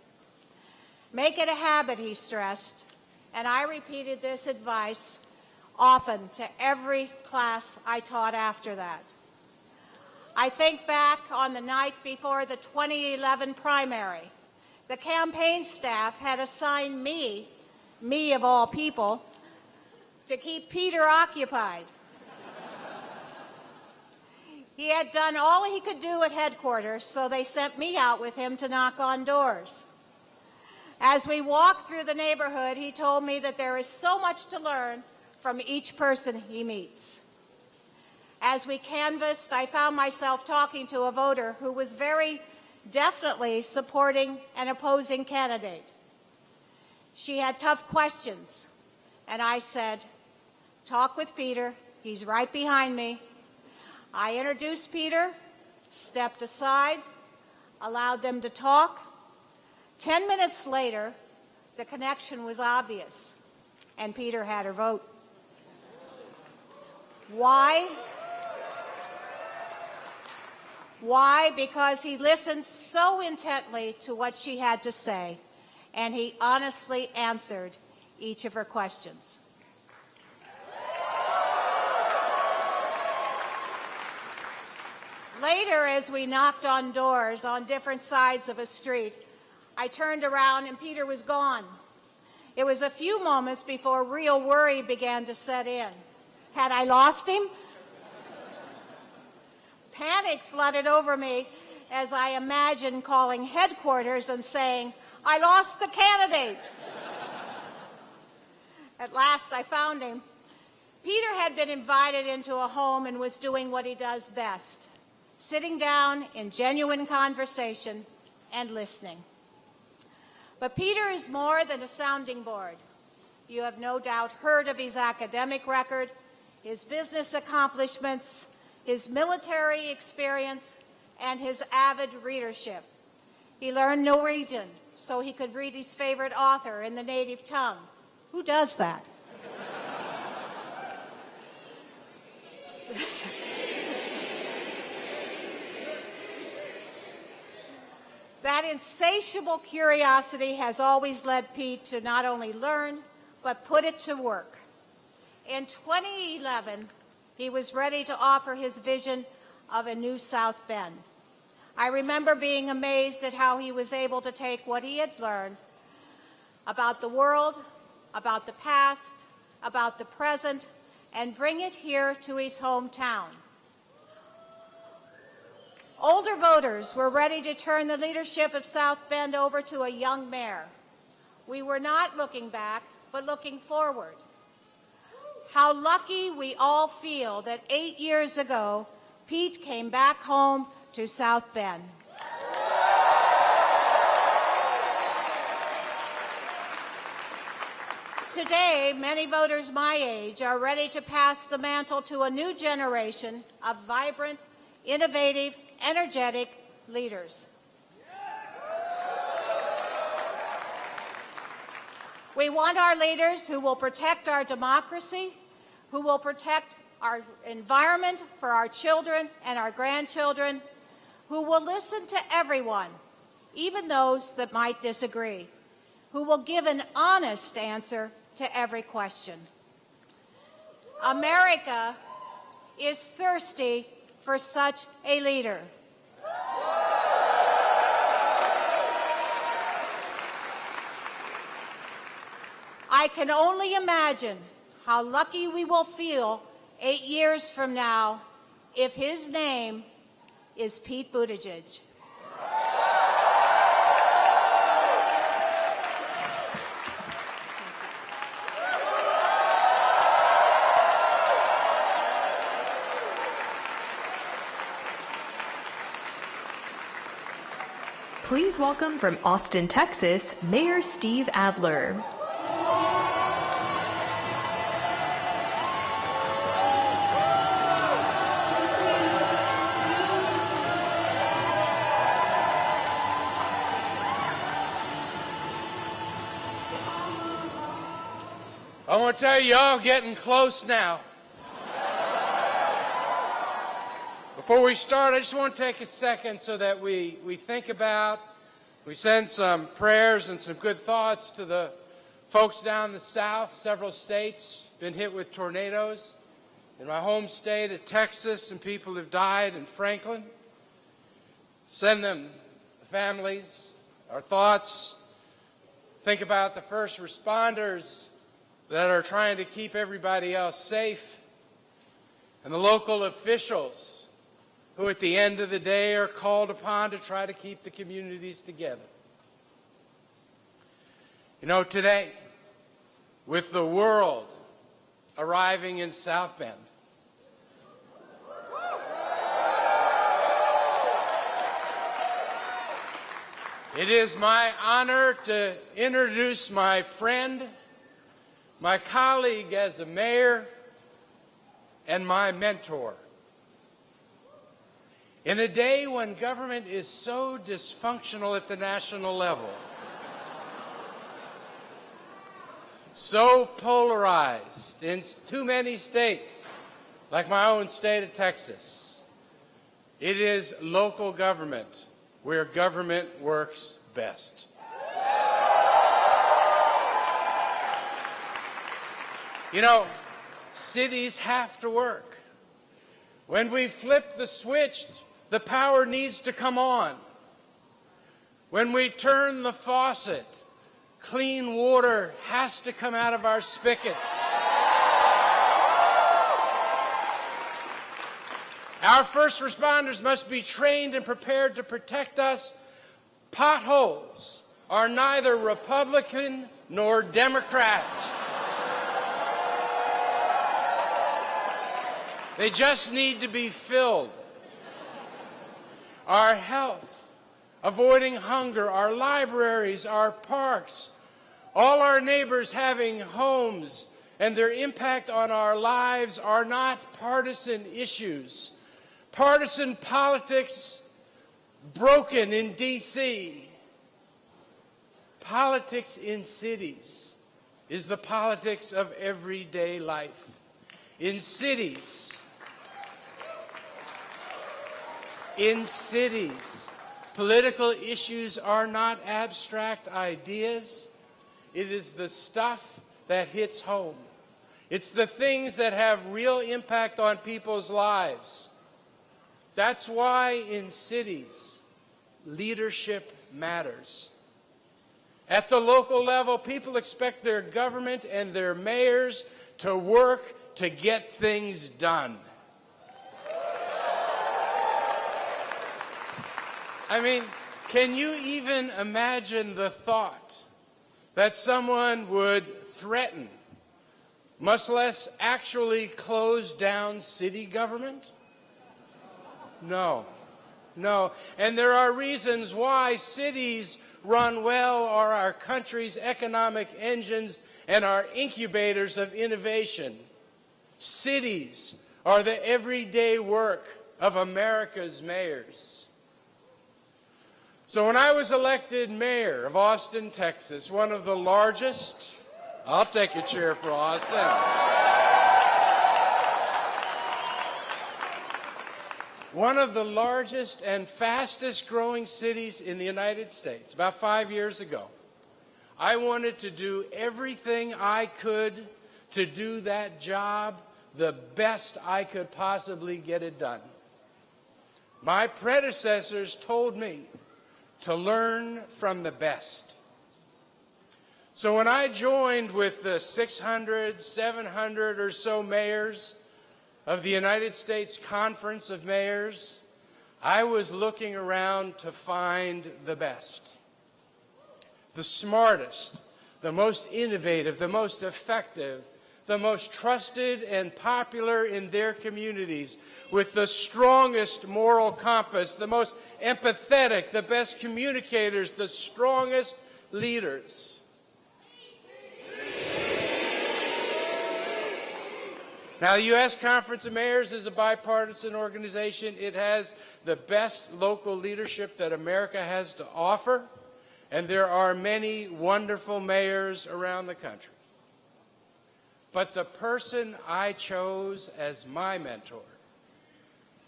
Make it a habit, he stressed, and I repeated this advice often to every class I taught after that. I think back on the night before the 2011 primary. The campaign staff had assigned me of all people, to keep Peter occupied. He had done all he could do at headquarters, so they sent me out with him to knock on doors. As we walked through the neighborhood, he told me that there is so much to learn from each person he meets. As we canvassed, I found myself talking to a voter who was very definitely supporting an opposing candidate. She had tough questions, and I said, "Talk with Peter. He's right behind me." I introduced Peter, stepped aside, allowed them to talk. 10 minutes later, the connection was obvious, and Peter had her vote. Why? Why? Because he listened so intently to what she had to say, and he honestly answered each of her questions. Later, as we knocked on doors on different sides of a street, I turned around and Peter was gone. It was a few moments before real worry began to set in. Had I lost him? Panic flooded over me as I imagined calling headquarters and saying, "I lost the candidate." At last I found him. Peter had been invited into a home and was doing what he does best, sitting down in genuine conversation and listening. But Peter is more than a sounding board. You have no doubt heard of his academic record, his business accomplishments, his military experience, and his avid readership. He learned Norwegian so he could read his favorite author in the native tongue. Who does that? That insatiable curiosity has always led Pete to not only learn, but put it to work. In 2011, he was ready to offer his vision of a new South Bend. I remember being amazed at how he was able to take what he had learned about the world, about the past, about the present, and bring it here to his hometown. Older voters were ready to turn the leadership of South Bend over to a young mayor. We were not looking back, but looking forward. How lucky we all feel that 8 years ago, Pete came back home to South Bend. Today, many voters my age are ready to pass the mantle to a new generation of vibrant, innovative, energetic leaders. We want our leaders who will protect our democracy, who will protect our environment for our children and our grandchildren, who will listen to everyone, even those that might disagree, who will give an honest answer to every question. America is thirsty for such a leader. I can only imagine how lucky we will feel 8 years from now if his name is Pete Buttigieg. Please welcome from Austin, Texas, Mayor Steve Adler. I want to tell you, y'all getting close now. Before we start, I just want to take a second so that we think about, we send some prayers and some good thoughts to the folks down the south. Several states been hit with tornadoes. In my home state of Texas, some people have died in Franklin. Send them, the families, our thoughts. Think about the first responders that are trying to keep everybody else safe, and the local officials who at the end of the day are called upon to try to keep the communities together. You know, today, with the world arriving in South Bend, it is my honor to introduce my friend, my colleague as a mayor, and my mentor. In a day when government is so dysfunctional at the national level, so polarized in too many states, like my own state of Texas, it is local government where government works best. You know, cities have to work. When we flip the switch, the power needs to come on. When we turn the faucet, clean water has to come out of our spigots. Our first responders must be trained and prepared to protect us. Potholes are neither Republican nor Democrat. They just need to be filled. Our health, avoiding hunger, our libraries, our parks, all our neighbors having homes, and their impact on our lives are not partisan issues. Partisan politics broken in D.C. Politics in cities is the politics of everyday life. In cities, political issues are not abstract ideas. It is the stuff that hits home. It's the things that have real impact on people's lives. That's why in cities, leadership matters. At the local level, people expect their government and their mayors to work to get things done. I mean, can you even imagine the thought that someone would threaten, much less actually close down city government? No. And there are reasons why cities run well are our country's economic engines and our incubators of innovation. Cities are the everyday work of America's mayors. So when I was elected mayor of Austin, Texas, one of the largest, I'll take a chair for Austin. One of the largest and fastest growing cities in the United States, about 5 years ago, I wanted to do everything I could to do that job the best I could possibly get it done. My predecessors told me to learn from the best. So when I joined with the 600, 700 or so mayors of the United States Conference of Mayors, I was looking around to find the best, the smartest, the most innovative, the most effective, the most trusted and popular in their communities, with the strongest moral compass, the most empathetic, the best communicators, the strongest leaders. Now, the U.S. Conference of Mayors is a bipartisan organization. It has the best local leadership that America has to offer, and there are many wonderful mayors around the country. But the person I chose as my mentor,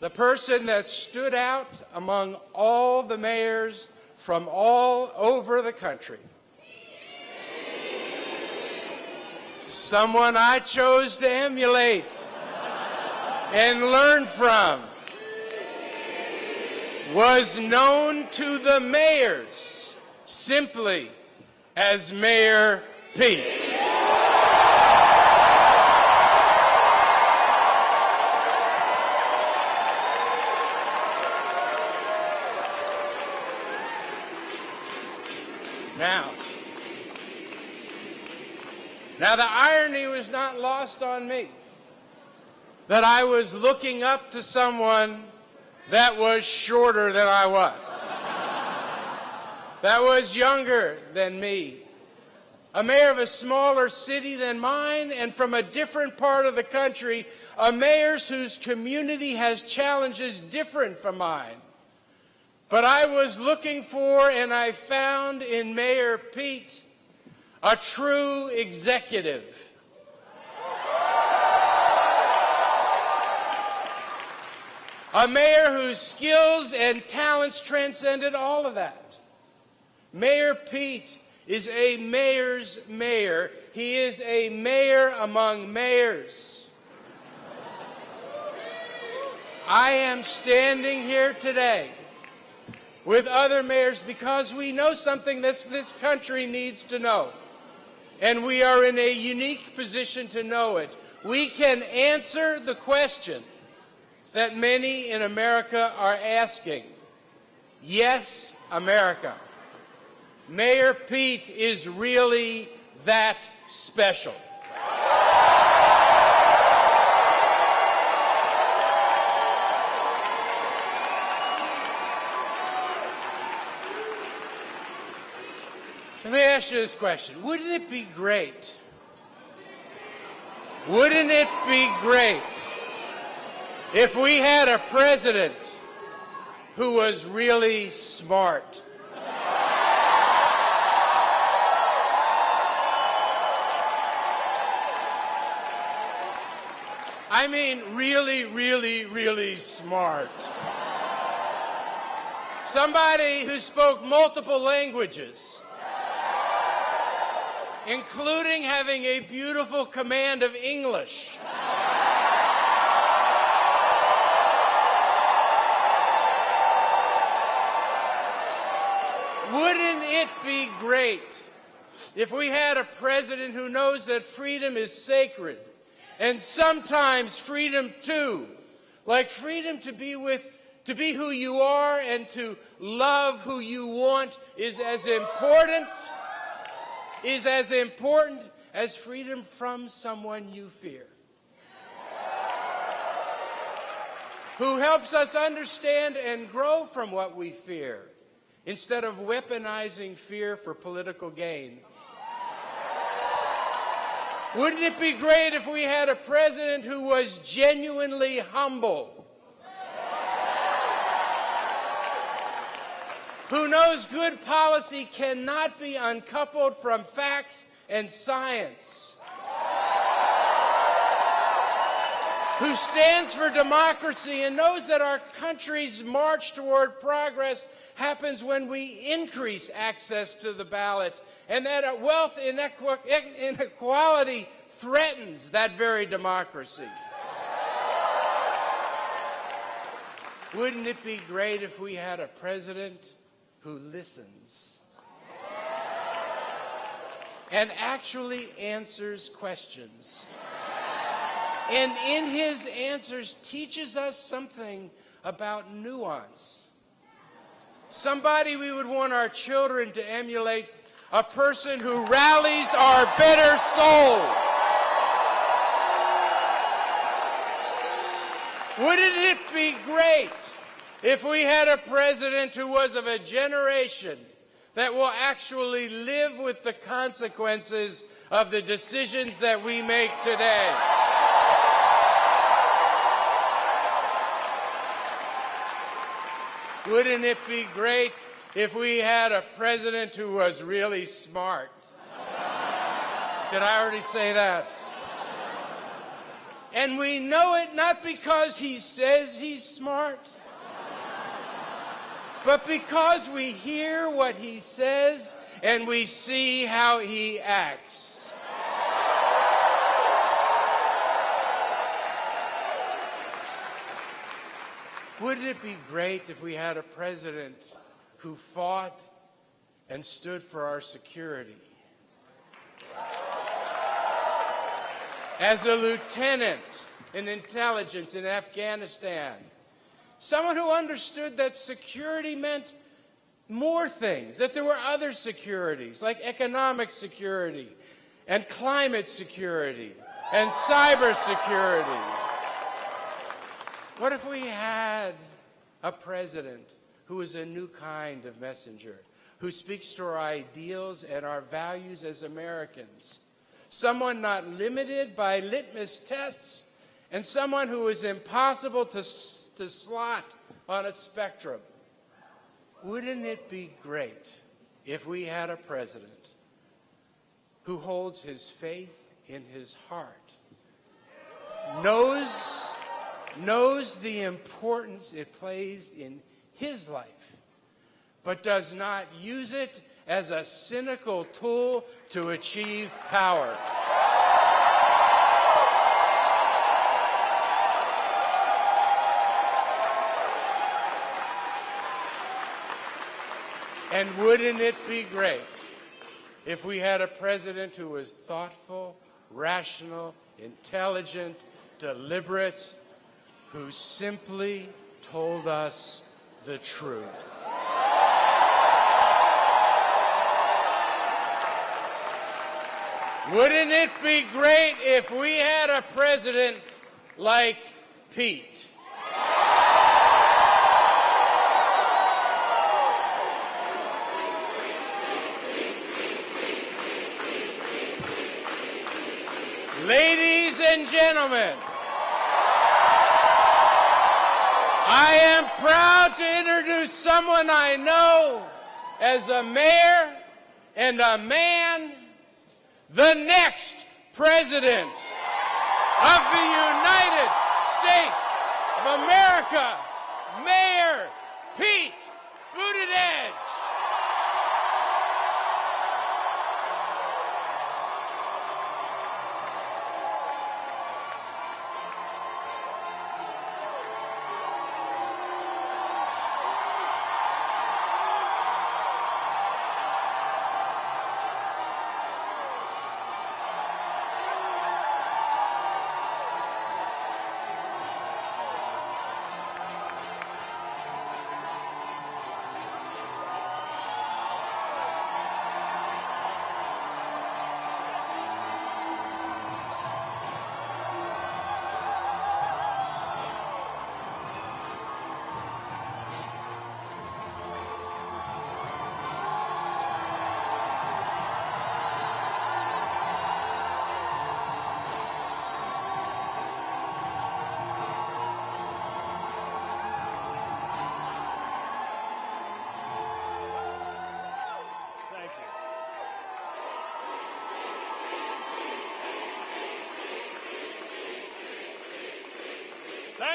the person that stood out among all the mayors from all over the country, someone I chose to emulate and learn from, was known to the mayors simply as Mayor Pete. Now, the irony was not lost on me that I was looking up to someone that was shorter than I was, that was younger than me, a mayor of a smaller city than mine, and from a different part of the country, a mayor whose community has challenges different from mine. But I was looking for, and I found in Mayor Pete, a true executive. A mayor whose skills and talents transcended all of that. Mayor Pete is a mayor's mayor. He is a mayor among mayors. I am standing here today with other mayors because we know something this country needs to know. And we are in a unique position to know it. We can answer the question that many in America are asking. Yes, America. Mayor Pete is really that special. Let me ask you this question. Wouldn't it be great? Wouldn't it be great if we had a president who was really smart? I mean, really, really, really smart. Somebody who spoke multiple languages, including having a beautiful command of English. Wouldn't it be great if we had a president who knows that freedom is sacred, and sometimes freedom too, like freedom to be who you are and to love who you want is as important as freedom from someone you fear. Who helps us understand and grow from what we fear, instead of weaponizing fear for political gain. Wouldn't it be great if we had a president who was genuinely humble? Who knows good policy cannot be uncoupled from facts and science? Who stands for democracy and knows that our country's march toward progress happens when we increase access to the ballot, and that wealth inequality threatens that very democracy. Wouldn't it be great if we had a president who listens and actually answers questions? And in his answers teaches us something about nuance. Somebody we would want our children to emulate, a person who rallies our better souls. Wouldn't it be great if we had a president who was of a generation that will actually live with the consequences of the decisions that we make today? Wouldn't it be great if we had a president who was really smart? Did I already say that? And we know it not because he says he's smart, but because we hear what he says and we see how he acts. Wouldn't it be great if we had a president who fought and stood for our security? As a lieutenant in intelligence in Afghanistan, someone who understood that security meant more things, that there were other securities, like economic security and climate security and cyber security. What if we had a president who is a new kind of messenger, who speaks to our ideals and our values as Americans? Someone not limited by litmus tests, and someone who is impossible to slot on a spectrum. Wouldn't it be great if we had a president who holds his faith in his heart, knows the importance it plays in his life, but does not use it as a cynical tool to achieve power? And wouldn't it be great if we had a president who was thoughtful, rational, intelligent, deliberate, who simply told us the truth? Wouldn't it be great if we had a president like Pete? Ladies and gentlemen, I am proud to introduce someone I know as a mayor and a man, the next President of the United States of America, Mayor Pete Buttigieg.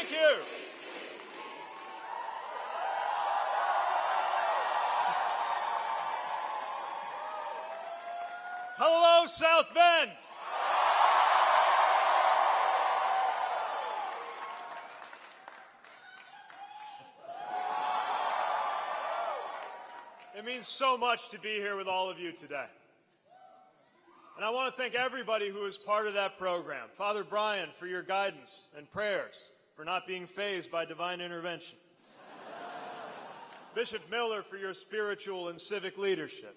Thank you. Hello, South Bend. It means so much to be here with all of you today. And I want to thank everybody who is part of that program. Father Brian, for your guidance and prayers, for not being fazed by divine intervention. Bishop Miller, for your spiritual and civic leadership.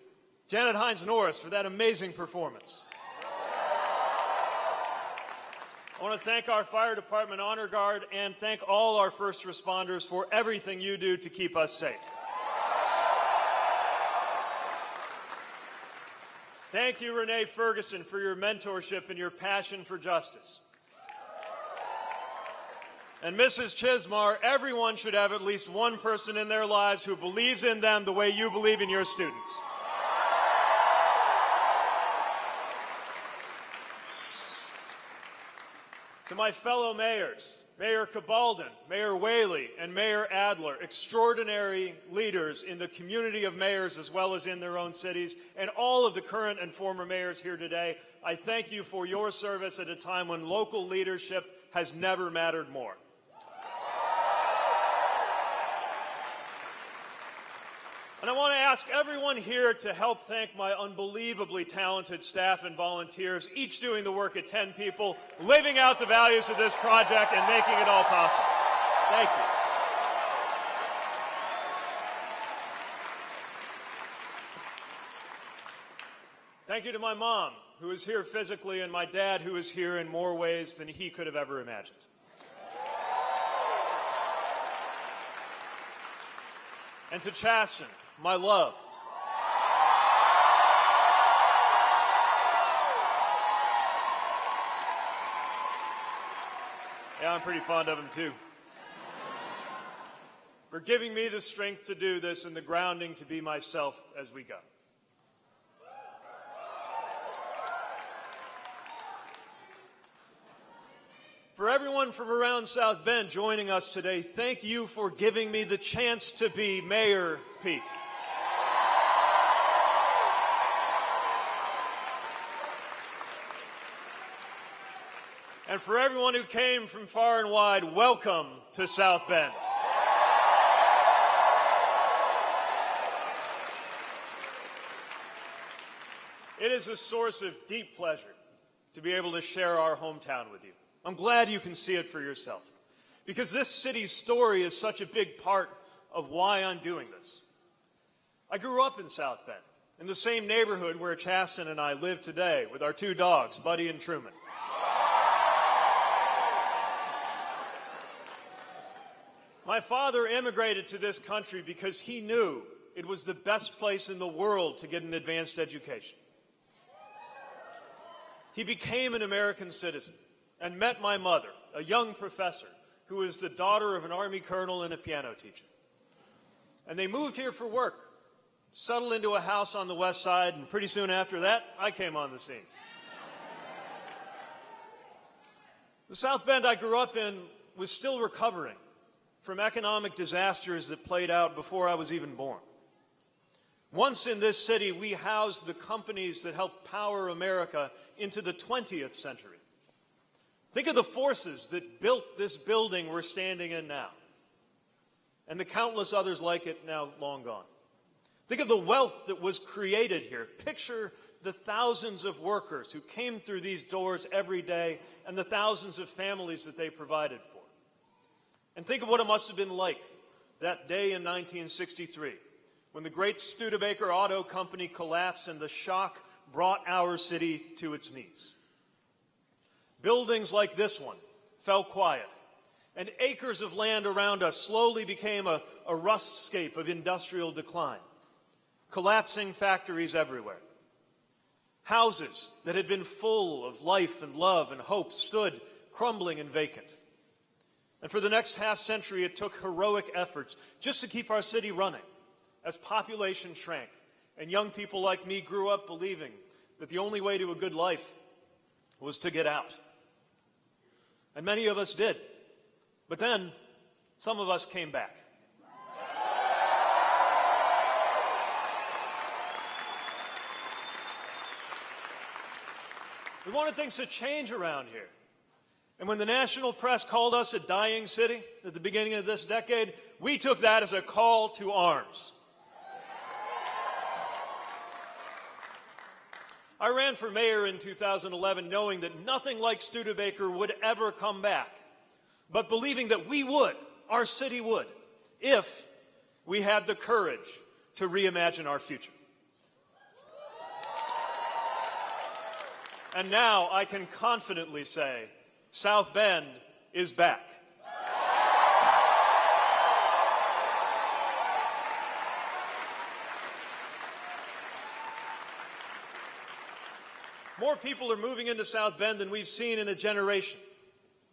Janet Hines Norris, for that amazing performance. I want to thank our Fire Department Honor Guard and thank all our first responders for everything you do to keep us safe. Thank you, Renee Ferguson, for your mentorship and your passion for justice. And Mrs. Chismar, everyone should have at least one person in their lives who believes in them the way you believe in your students. To my fellow mayors, Mayor Cabaldon, Mayor Whaley, and Mayor Adler, extraordinary leaders in the community of mayors as well as in their own cities, and all of the current and former mayors here today, I thank you for your service at a time when local leadership has never mattered more. And I want to ask everyone here to help thank my unbelievably talented staff and volunteers, each doing the work of 10 people, living out the values of this project and making it all possible. Thank you. Thank you to my mom, who is here physically, and my dad, who is here in more ways than he could have ever imagined. And to Chasten, my love. Yeah, I'm pretty fond of him too. For giving me the strength to do this and the grounding to be myself as we go. For everyone from around South Bend joining us today, thank you for giving me the chance to be Mayor Pete. And for everyone who came from far and wide, welcome to South Bend. It is a source of deep pleasure to be able to share our hometown with you. I'm glad you can see it for yourself, because this city's story is such a big part of why I'm doing this. I grew up in South Bend, in the same neighborhood where Chasten and I live today with our two dogs, Buddy and Truman. My father immigrated to this country because he knew it was the best place in the world to get an advanced education. He became an American citizen and met my mother, a young professor who is the daughter of an Army colonel and a piano teacher. And they moved here for work, settled into a house on the west side, and pretty soon after that, I came on the scene. The South Bend I grew up in was still recovering from economic disasters that played out before I was even born. Once in this city, we housed the companies that helped power America into the 20th century. Think of the forces that built this building we're standing in now, and the countless others like it now long gone. Think of the wealth that was created here. Picture the thousands of workers who came through these doors every day and the thousands of families that they provided for. And think of what it must have been like that day in 1963 when the great Studebaker Auto Company collapsed and the shock brought our city to its knees. Buildings like this one fell quiet, and acres of land around us slowly became a rustscape of industrial decline, collapsing factories everywhere. Houses that had been full of life and love and hope stood crumbling and vacant. And for the next half-century, it took heroic efforts just to keep our city running as population shrank and young people like me grew up believing that the only way to a good life was to get out. And many of us did. But But then some of us came back. We wanted things to change around here. And when the national press called us a dying city at the beginning of this decade, we took that as a call to arms. I ran for mayor in 2011 knowing that nothing like Studebaker would ever come back, but believing that we would, our city would, if we had the courage to reimagine our future. And now I can confidently say, South Bend is back. More people are moving into South Bend than we've seen in a generation.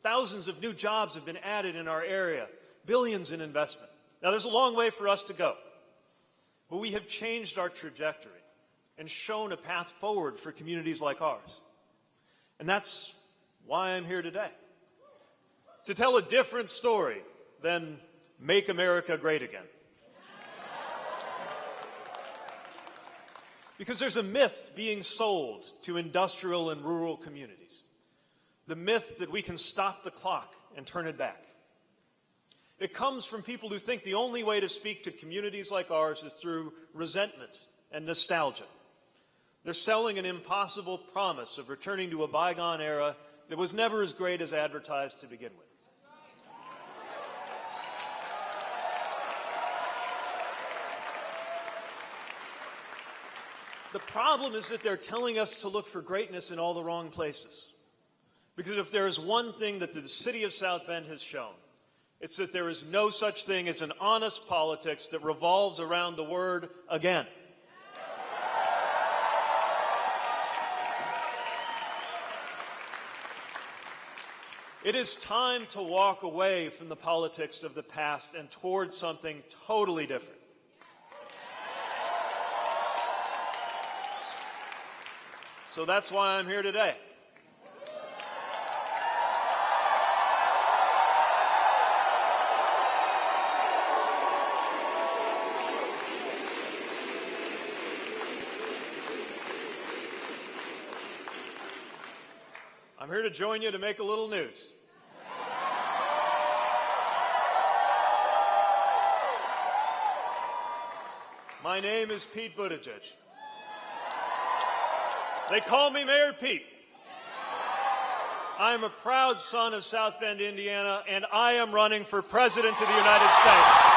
Thousands of new jobs have been added in our area, billions in investment. Now, there's a long way for us to go, but we have changed our trajectory and shown a path forward for communities like ours. And that's why I'm here today, to tell a different story than Make America Great Again. Because there's a myth being sold to industrial and rural communities. The myth that we can stop the clock and turn it back. It comes from people who think the only way to speak to communities like ours is through resentment and nostalgia. They're selling an impossible promise of returning to a bygone era that was never as great as advertised to begin with. The problem is that they're telling us to look for greatness in all the wrong places. Because if there is one thing that the city of South Bend has shown, it's that there is no such thing as an honest politics that revolves around the word again. It is time to walk away from the politics of the past and towards something totally different. So that's why I'm here today. I'm here to join you to make a little news. My name is Pete Buttigieg. They call me Mayor Pete. I am a proud son of South Bend, Indiana, and I am running for President of the United States.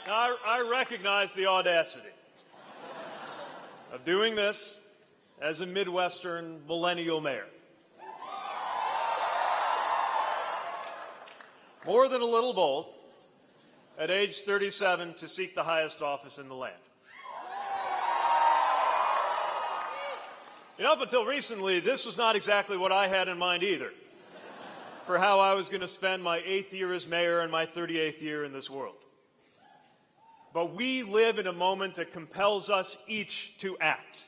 Now, I recognize the audacity of doing this as a Midwestern millennial mayor. More than a little bold, at age 37, to seek the highest office in the land. Up until recently, this was not exactly what I had in mind either, for how I was going to spend my 8th year as mayor and my 38th year in this world. But we live in a moment that compels us each to act.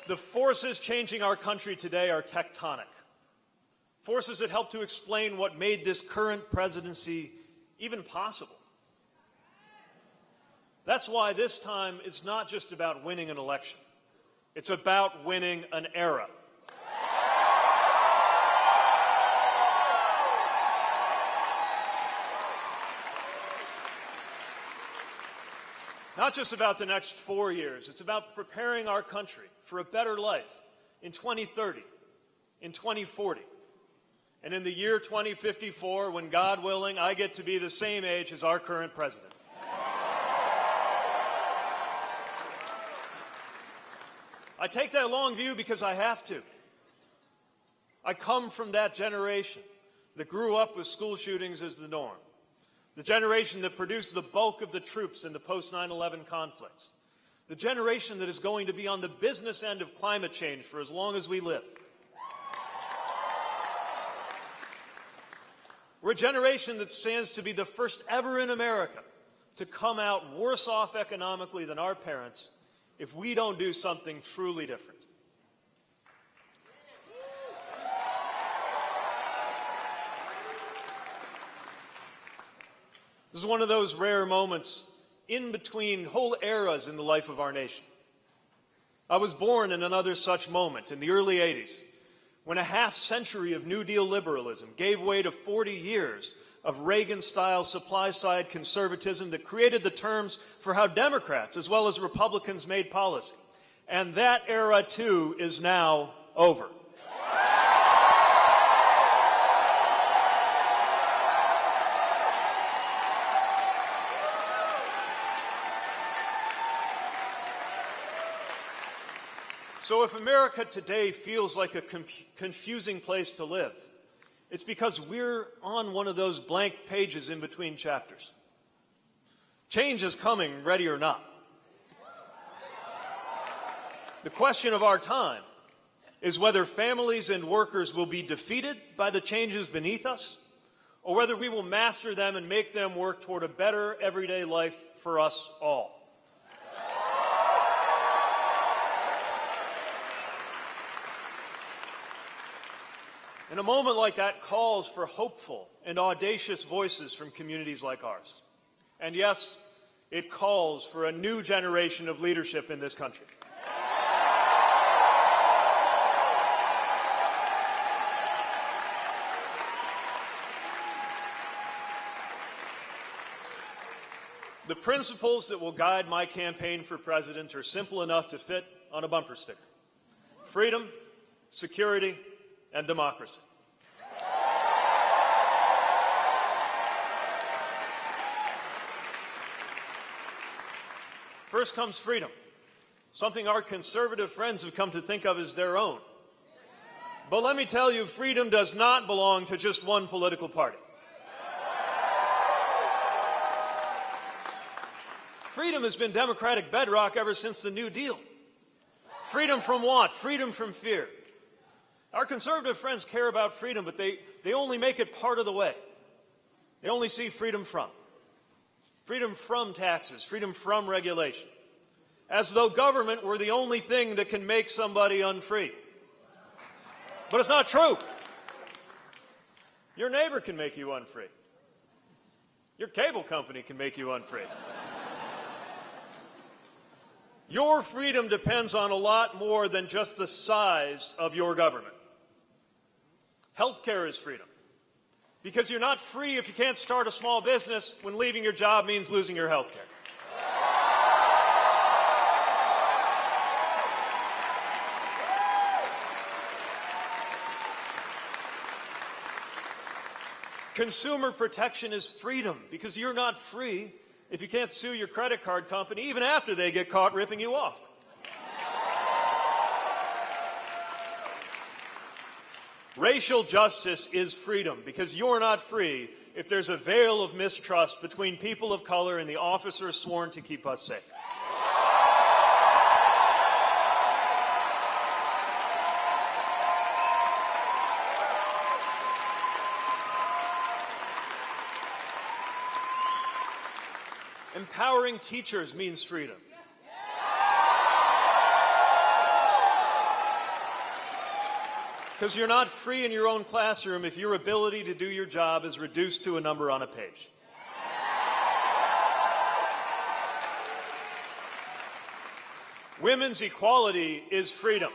The forces changing our country today are tectonic. Forces that help to explain what made this current presidency even possible. That's why this time it's not just about winning an election. It's about winning an era. Not just about the next 4 years. It's about preparing our country for a better life in 2030, in 2040, and in the year 2054, when, God willing, I get to be the same age as our current president. I take that long view because I have to. I come from that generation that grew up with school shootings as the norm. The generation that produced the bulk of the troops in the post-9/11 conflicts. The generation that is going to be on the business end of climate change for as long as we live. We're a generation that stands to be the first ever in America to come out worse off economically than our parents if we don't do something truly different. This is one of those rare moments in between whole eras in the life of our nation. I was born in another such moment in the early 80s, when a half-century of New Deal liberalism gave way to 40 years of Reagan-style supply-side conservatism that created the terms for how Democrats as well as Republicans made policy. And that era, too, is now over. So if America today feels like a confusing place to live, it's because we're on one of those blank pages in between chapters. Change is coming, ready or not. The question of our time is whether families and workers will be defeated by the changes beneath us, or whether we will master them and make them work toward a better everyday life for us all. And a moment like that calls for hopeful and audacious voices from communities like ours. And yes, it calls for a new generation of leadership in this country. The principles that will guide my campaign for president are simple enough to fit on a bumper sticker: freedom, security, and democracy. First comes freedom, something our conservative friends have come to think of as their own. But let me tell you, freedom does not belong to just one political party. Freedom has been democratic bedrock ever since the New Deal. Freedom from what? Freedom from fear. Our conservative friends care about freedom, but they only make it part of the way. They only see freedom from taxes, freedom from regulation, as though government were the only thing that can make somebody unfree. But it's not true. Your neighbor can make you unfree. Your cable company can make you unfree. Your freedom depends on a lot more than just the size of your government. Healthcare is freedom, because you're not free if you can't start a small business when leaving your job means losing your health care. Consumer protection is freedom, because you're not free if you can't sue your credit card company even after they get caught ripping you off. Racial justice is freedom, because you're not free if there's a veil of mistrust between people of color and the officers sworn to keep us safe. Empowering teachers means freedom. Because you're not free in your own classroom if your ability to do your job is reduced to a number on a page. Women's equality is freedom.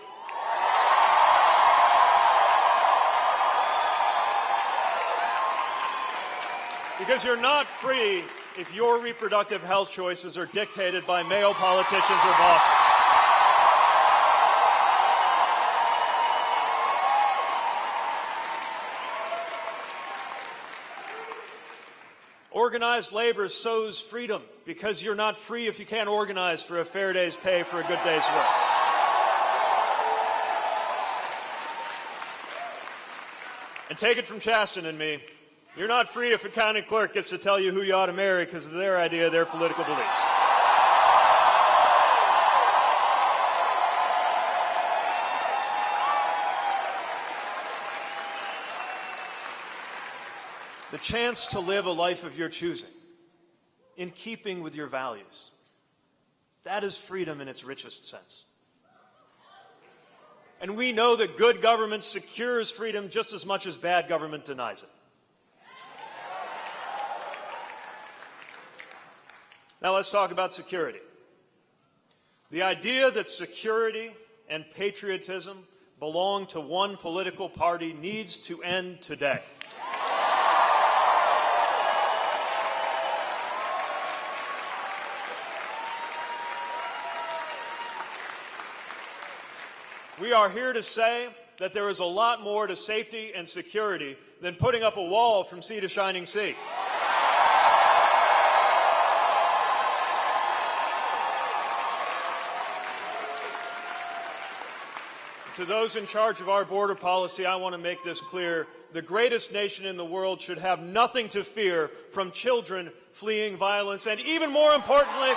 Because you're not free if your reproductive health choices are dictated by male politicians or bosses. Organized labor sows freedom because you're not free if you can't organize for a fair day's pay for a good day's work. And take it from Chasten and me, you're not free if a county clerk gets to tell you who you ought to marry because of their idea of their political beliefs. The chance to live a life of your choosing, in keeping with your values. That is freedom in its richest sense. And we know that good government secures freedom just as much as bad government denies it. Now let's talk about security. The idea that security and patriotism belong to one political party needs to end today. We are here to say that there is a lot more to safety and security than putting up a wall from sea to shining sea. To those in charge of our border policy, I want to make this clear. The greatest nation in the world should have nothing to fear from children fleeing violence, and even more importantly,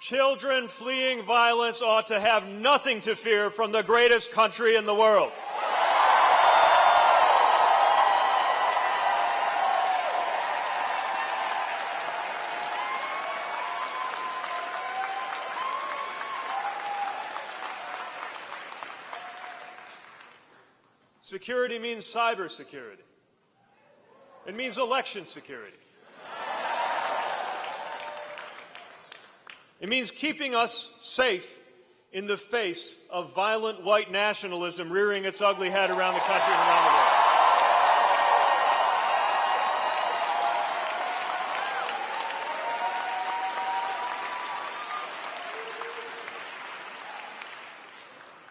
children fleeing violence ought to have nothing to fear from the greatest country in the world. Security means cybersecurity. It means election security. It means keeping us safe in the face of violent white nationalism rearing its ugly head around the country and around the world.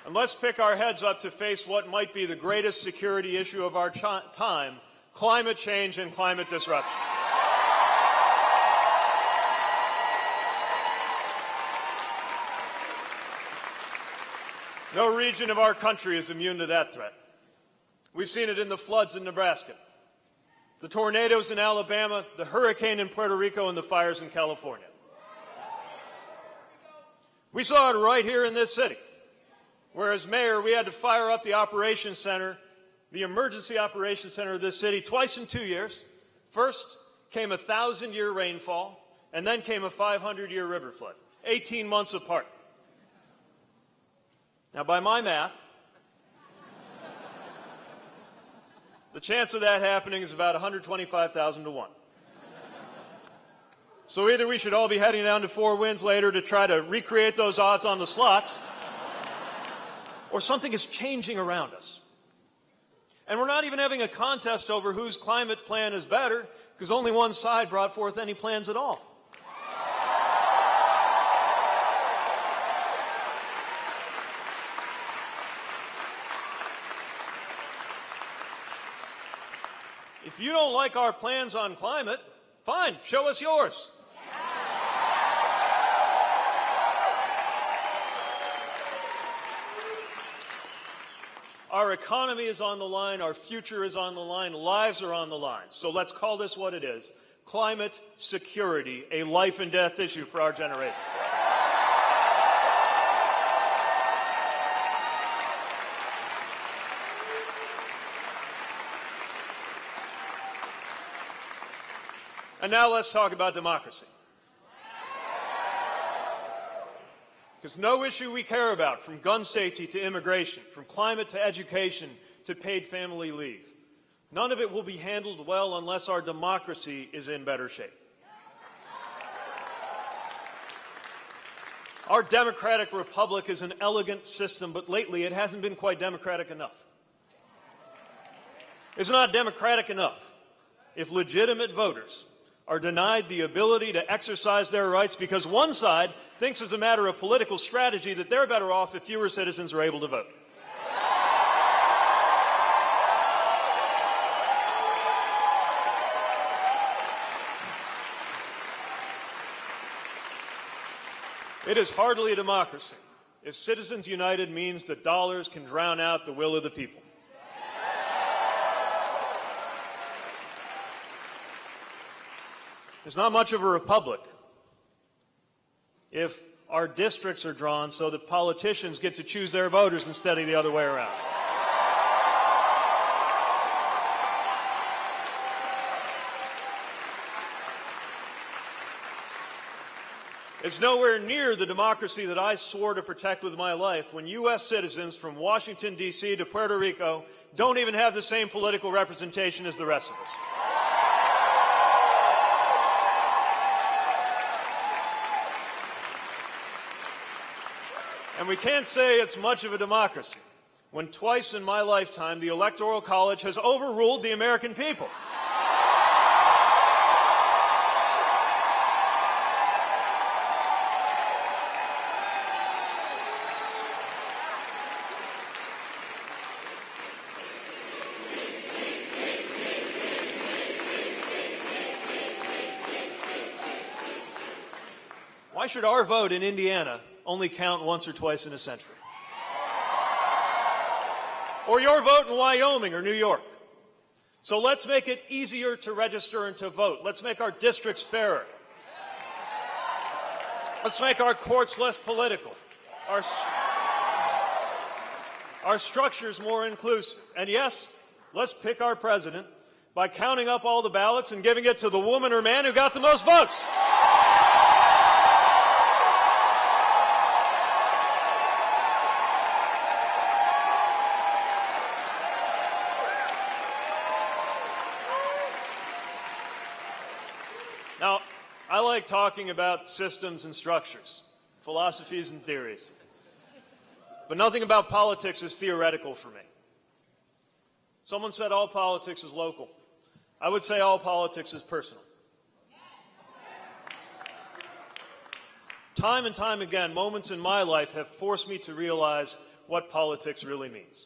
And let's pick our heads up to face what might be the greatest security issue of our time, climate change and climate disruption. No region of our country is immune to that threat. We've seen it in the floods in Nebraska, the tornadoes in Alabama, the hurricane in Puerto Rico, and the fires in California. We saw it right here in this city, where as mayor we had to fire up the operations center, the emergency operations center of this city twice in 2 years. First came a 1,000-year rainfall, and then came a 500-year river flood, 18 months apart. Now, by my math, the chance of that happening is about 125,000 to 1. So either we should all be heading down to Four Winds later to try to recreate those odds on the slots, or something is changing around us. And we're not even having a contest over whose climate plan is better, because only one side brought forth any plans at all. If you don't like our plans on climate, fine, show us yours. Our economy is on the line, our future is on the line, lives are on the line. So let's call this what it is: climate security, a life and death issue for our generation. And now let's talk about democracy. Because no issue we care about, from gun safety to immigration, from climate to education to paid family leave. None of it will be handled well unless our democracy is in better shape. Our democratic republic is an elegant system, but lately it hasn't been quite democratic enough. It's not democratic enough if legitimate voters are denied the ability to exercise their rights because one side thinks as a matter of political strategy that they're better off if fewer citizens are able to vote. It is hardly a democracy if Citizens United means that dollars can drown out the will of the people. It's not much of a republic if our districts are drawn so that politicians get to choose their voters instead of the other way around. It's nowhere near the democracy that I swore to protect with my life when U.S. citizens from Washington, D.C. to Puerto Rico don't even have the same political representation as the rest of us. And we can't say it's much of a democracy when twice in my lifetime the Electoral College has overruled the American people. Why should our vote in Indiana only count once or twice in a century? Or your vote in Wyoming or New York? So let's make it easier to register and to vote. Let's make our districts fairer. Let's make our courts less political. Our structures more inclusive. And yes, let's pick our president by counting up all the ballots and giving it to the woman or man who got the most votes. Now, I like talking about systems and structures, philosophies and theories, but nothing about politics is theoretical for me. Someone said all politics is local. I would say all politics is personal. Time and time again, moments in my life have forced me to realize what politics really means.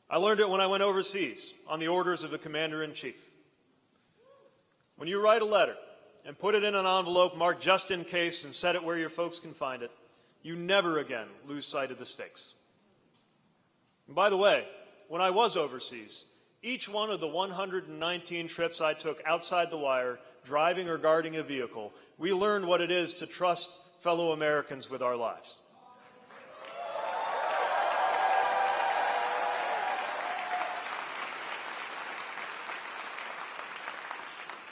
I learned it when I went overseas on the orders of the commander-in-chief. When you write a letter and put it in an envelope marked just in case and set it where your folks can find it, you never again lose sight of the stakes. And by the way, when I was overseas, each one of the 119 trips I took outside the wire, driving or guarding a vehicle, we learned what it is to trust fellow Americans with our lives.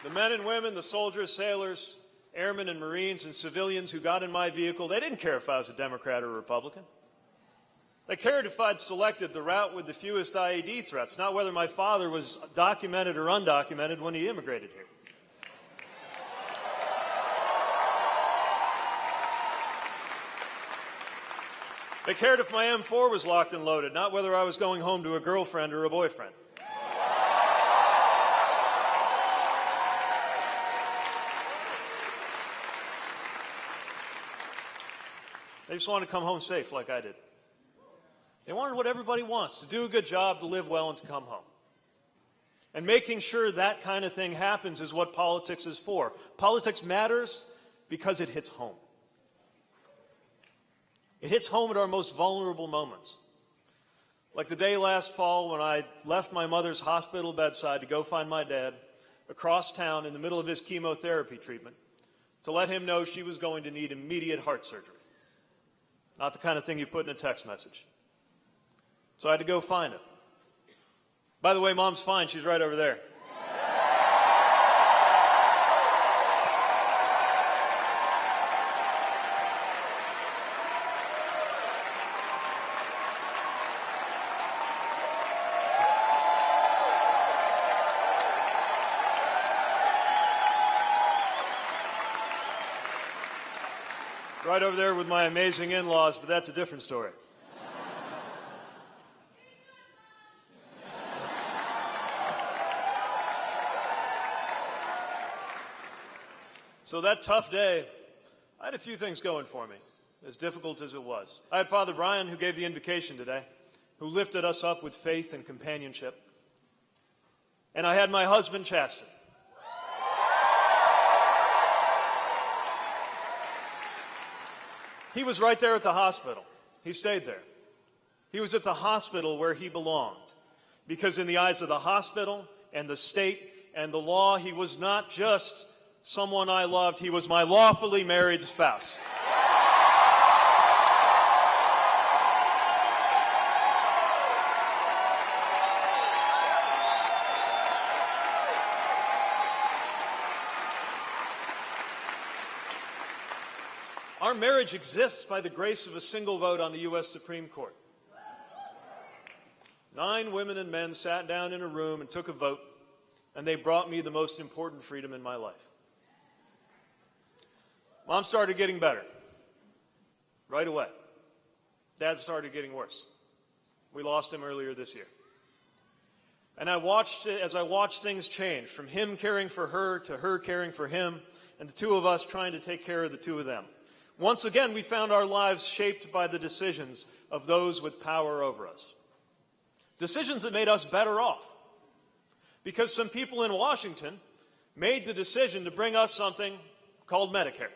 The men and women, the soldiers, sailors, airmen and Marines and civilians who got in my vehicle, they didn't care if I was a Democrat or a Republican. They cared if I'd selected the route with the fewest IED threats, not whether my father was documented or undocumented when he immigrated here. They cared if my M4 was locked and loaded, not whether I was going home to a girlfriend or a boyfriend. They just wanted to come home safe like I did. They wanted what everybody wants, to do a good job, to live well, and to come home. And making sure that kind of thing happens is what politics is for. Politics matters because it hits home. It hits home at our most vulnerable moments. Like the day last fall when I left my mother's hospital bedside to go find my dad across town in the middle of his chemotherapy treatment to let him know she was going to need immediate heart surgery. Not the kind of thing you put in a text message. So I had to go find him. By the way, Mom's fine. She's right over there. right over there with my amazing in-laws, but that's a different story. So that tough day, I had a few things going for me, as difficult as it was. I had Father Brian, who gave the invocation today, who lifted us up with faith and companionship. And I had my husband, Chasten. He was right there at the hospital. He stayed there. He was at the hospital where he belonged. Because in the eyes of the hospital and the state and the law, he was not just someone I loved, he was my lawfully married spouse. Our marriage exists by the grace of a single vote on the U.S. Supreme Court. 9 women and men sat down in a room and took a vote, and they brought me the most important freedom in my life. Mom started getting better right away. Dad started getting worse. We lost him earlier this year. And as I watched things change, from him caring for her to her caring for him, and the two of us trying to take care of the two of them. Once again, we found our lives shaped by the decisions of those with power over us. Decisions that made us better off. Because some people in Washington made the decision to bring us something called Medicare.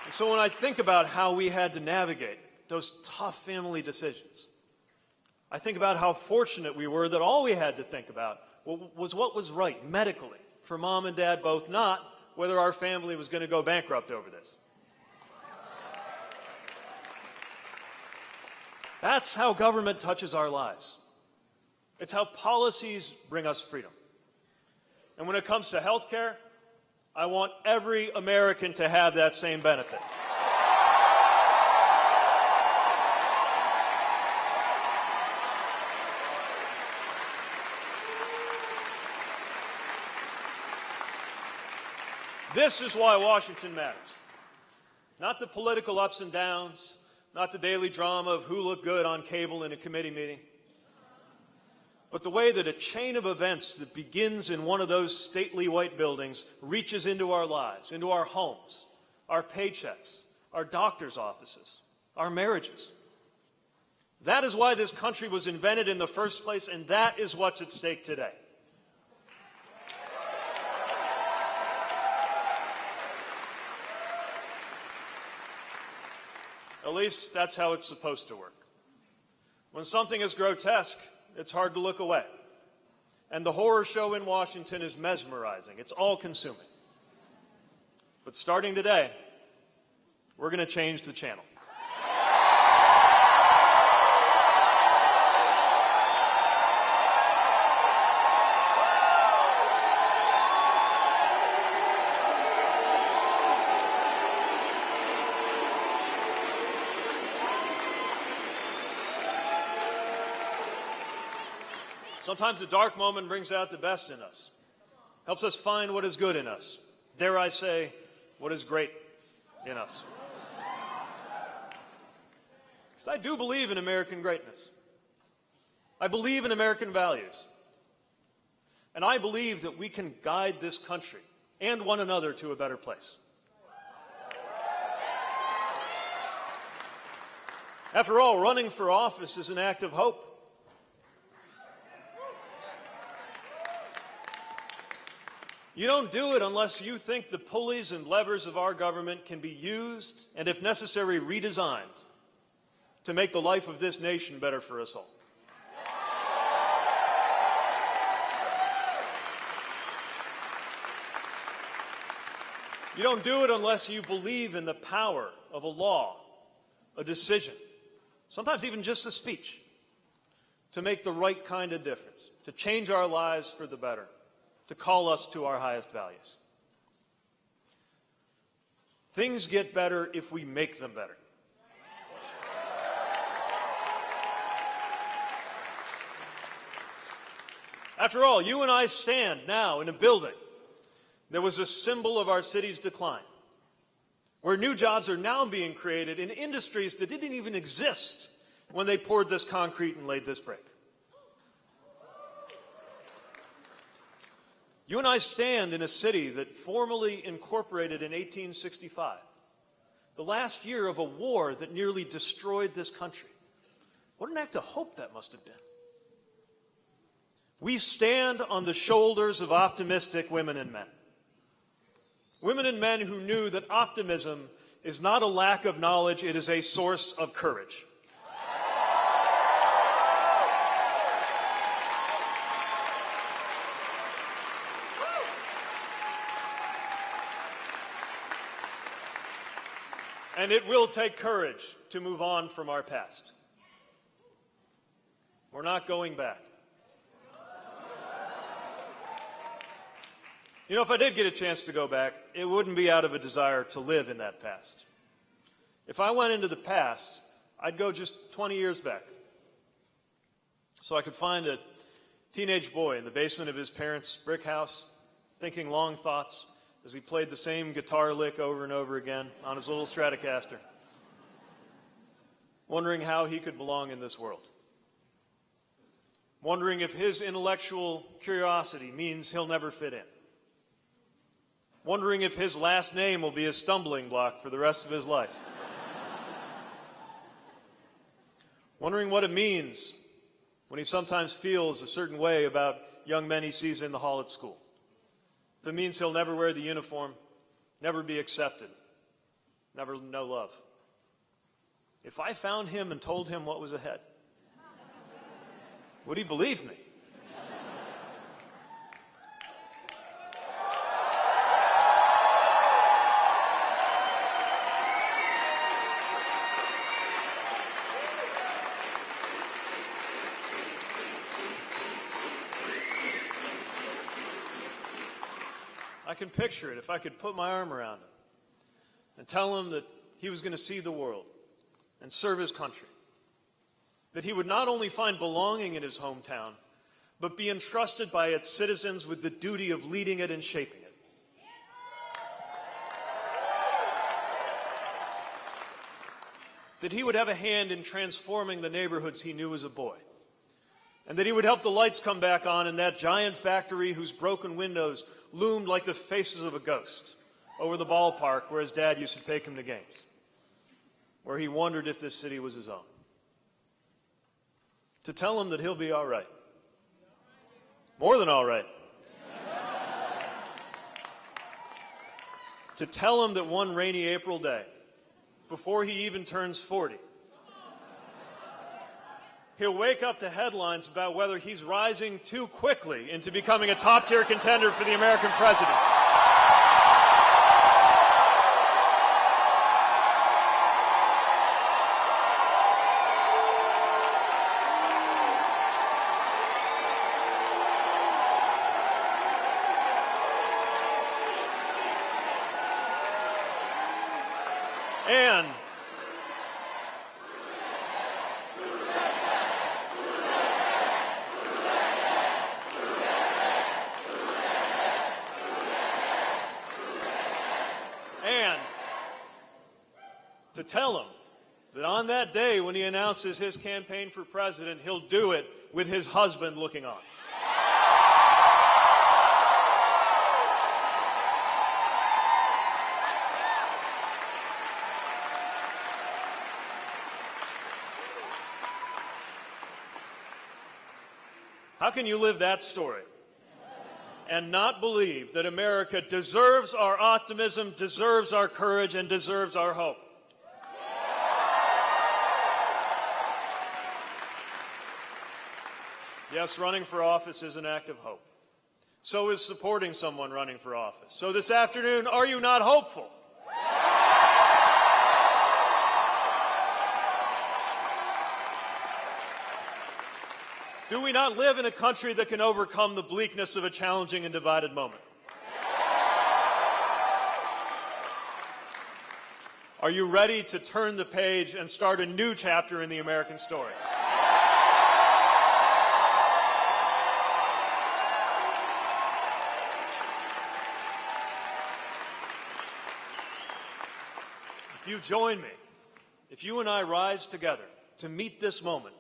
And so when I think about how we had to navigate those tough family decisions, I think about how fortunate we were that all we had to think about was what was right medically for Mom and Dad both, not whether our family was going to go bankrupt over this. That's how government touches our lives. It's how policies bring us freedom. And when it comes to health care, I want every American to have that same benefit. This is why Washington matters. Not the political ups and downs, not the daily drama of who looked good on cable in a committee meeting, but the way that a chain of events that begins in one of those stately white buildings reaches into our lives, into our homes, our paychecks, our doctor's offices, our marriages. That is why this country was invented in the first place, and that is what's at stake today. At least that's how it's supposed to work. When something is grotesque, it's hard to look away. And the horror show in Washington is mesmerizing. It's all-consuming. But starting today, we're going to change the channel. Sometimes the dark moment brings out the best in us, helps us find what is good in us. Dare I say, what is great in us. Because I do believe in American greatness. I believe in American values. And I believe that we can guide this country and one another to a better place. After all, running for office is an act of hope. You don't do it unless you think the pulleys and levers of our government can be used and, if necessary, redesigned to make the life of this nation better for us all. You don't do it unless you believe in the power of a law, a decision, sometimes even just a speech, to make the right kind of difference, to change our lives for the better, to call us to our highest values. Things get better if we make them better. After all, you and I stand now in a building that was a symbol of our city's decline, where new jobs are now being created in industries that didn't even exist when they poured this concrete and laid this brick. You and I stand in a city that formally incorporated in 1865, the last year of a war that nearly destroyed this country. What an act of hope that must have been. We stand on the shoulders of optimistic women and men. Women and men who knew that optimism is not a lack of knowledge, it is a source of courage. And it will take courage to move on from our past. We're not going back. You know, if I did get a chance to go back, it wouldn't be out of a desire to live in that past. If I went into the past, I'd go just 20 years back. So I could find a teenage boy in the basement of his parents' brick house, thinking long thoughts as he played the same guitar lick over and over again on his little Stratocaster, wondering how he could belong in this world. Wondering if his intellectual curiosity means he'll never fit in. Wondering if his last name will be a stumbling block for the rest of his life. Wondering what it means when he sometimes feels a certain way about young men he sees in the hall at school. If it means he'll never wear the uniform, never be accepted, never know love. If I found him and told him what was ahead, would he believe me? I can picture it if I could put my arm around him and tell him that he was going to see the world and serve his country. That he would not only find belonging in his hometown, but be entrusted by its citizens with the duty of leading it and shaping it. That he would have a hand in transforming the neighborhoods he knew as a boy. And that he would help the lights come back on in that giant factory whose broken windows loomed like the faces of a ghost over the ballpark where his dad used to take him to games, where he wondered if this city was his own. To tell him that he'll be all right. More than all right. To tell him that one rainy April day, before he even turns 40, he'll wake up to headlines about whether he's rising too quickly into becoming a top-tier contender for the American presidency. And to tell him that on that day when he announces his campaign for president, he'll do it with his husband looking on. How can you live that story and not believe that America deserves our optimism, deserves our courage, and deserves our hope? Yes, running for office is an act of hope. So is supporting someone running for office. So this afternoon, are you not hopeful? Do we not live in a country that can overcome the bleakness of a challenging and divided moment? Are you ready to turn the page and start a new chapter in the American story? if you join me, if you and I rise together to meet this moment,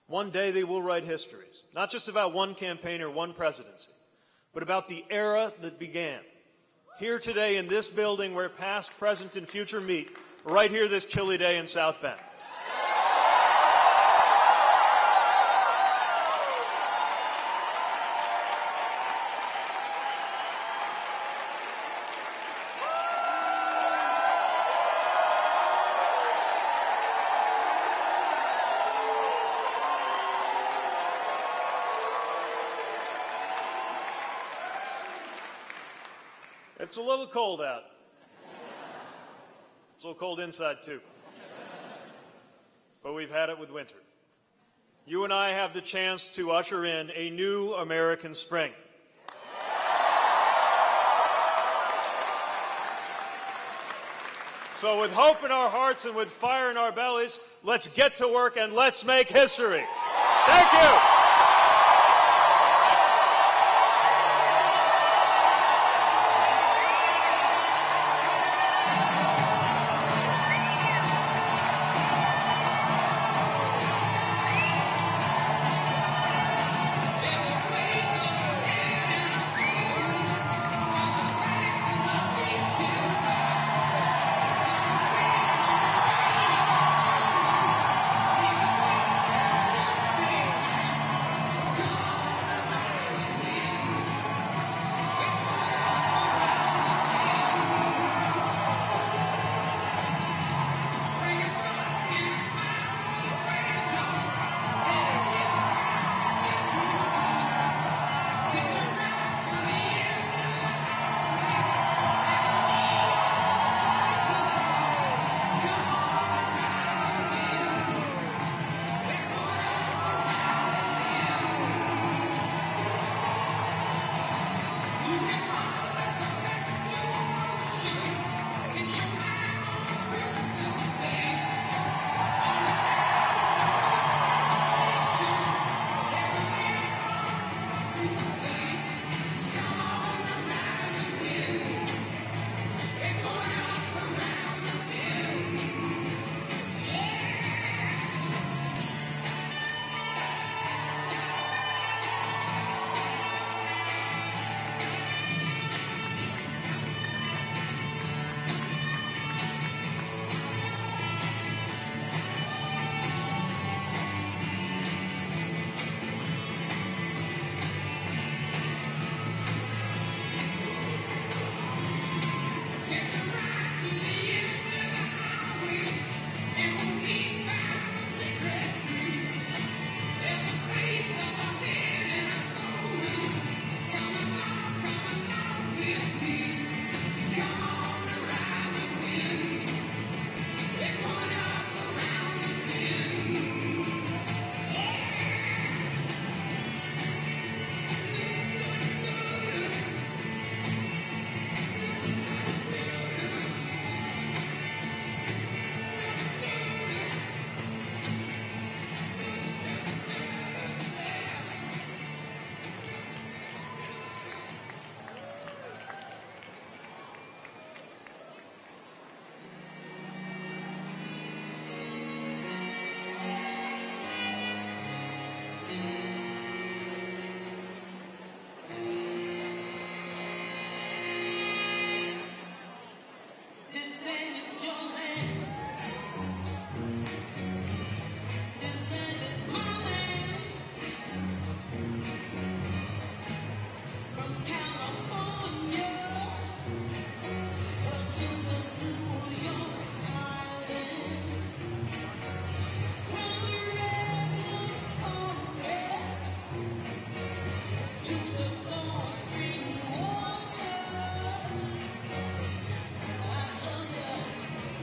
one day they will write histories, not just about one campaign or one presidency, but about the era that began here today in this building where past, present, and future meet, right here this chilly day in South Bend. It's a little cold out. It's a little cold inside, too. But we've had it with winter. You and I have the chance to usher in a new American spring. So with hope in our hearts and with fire in our bellies, let's get to work and let's make history. Thank you.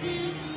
This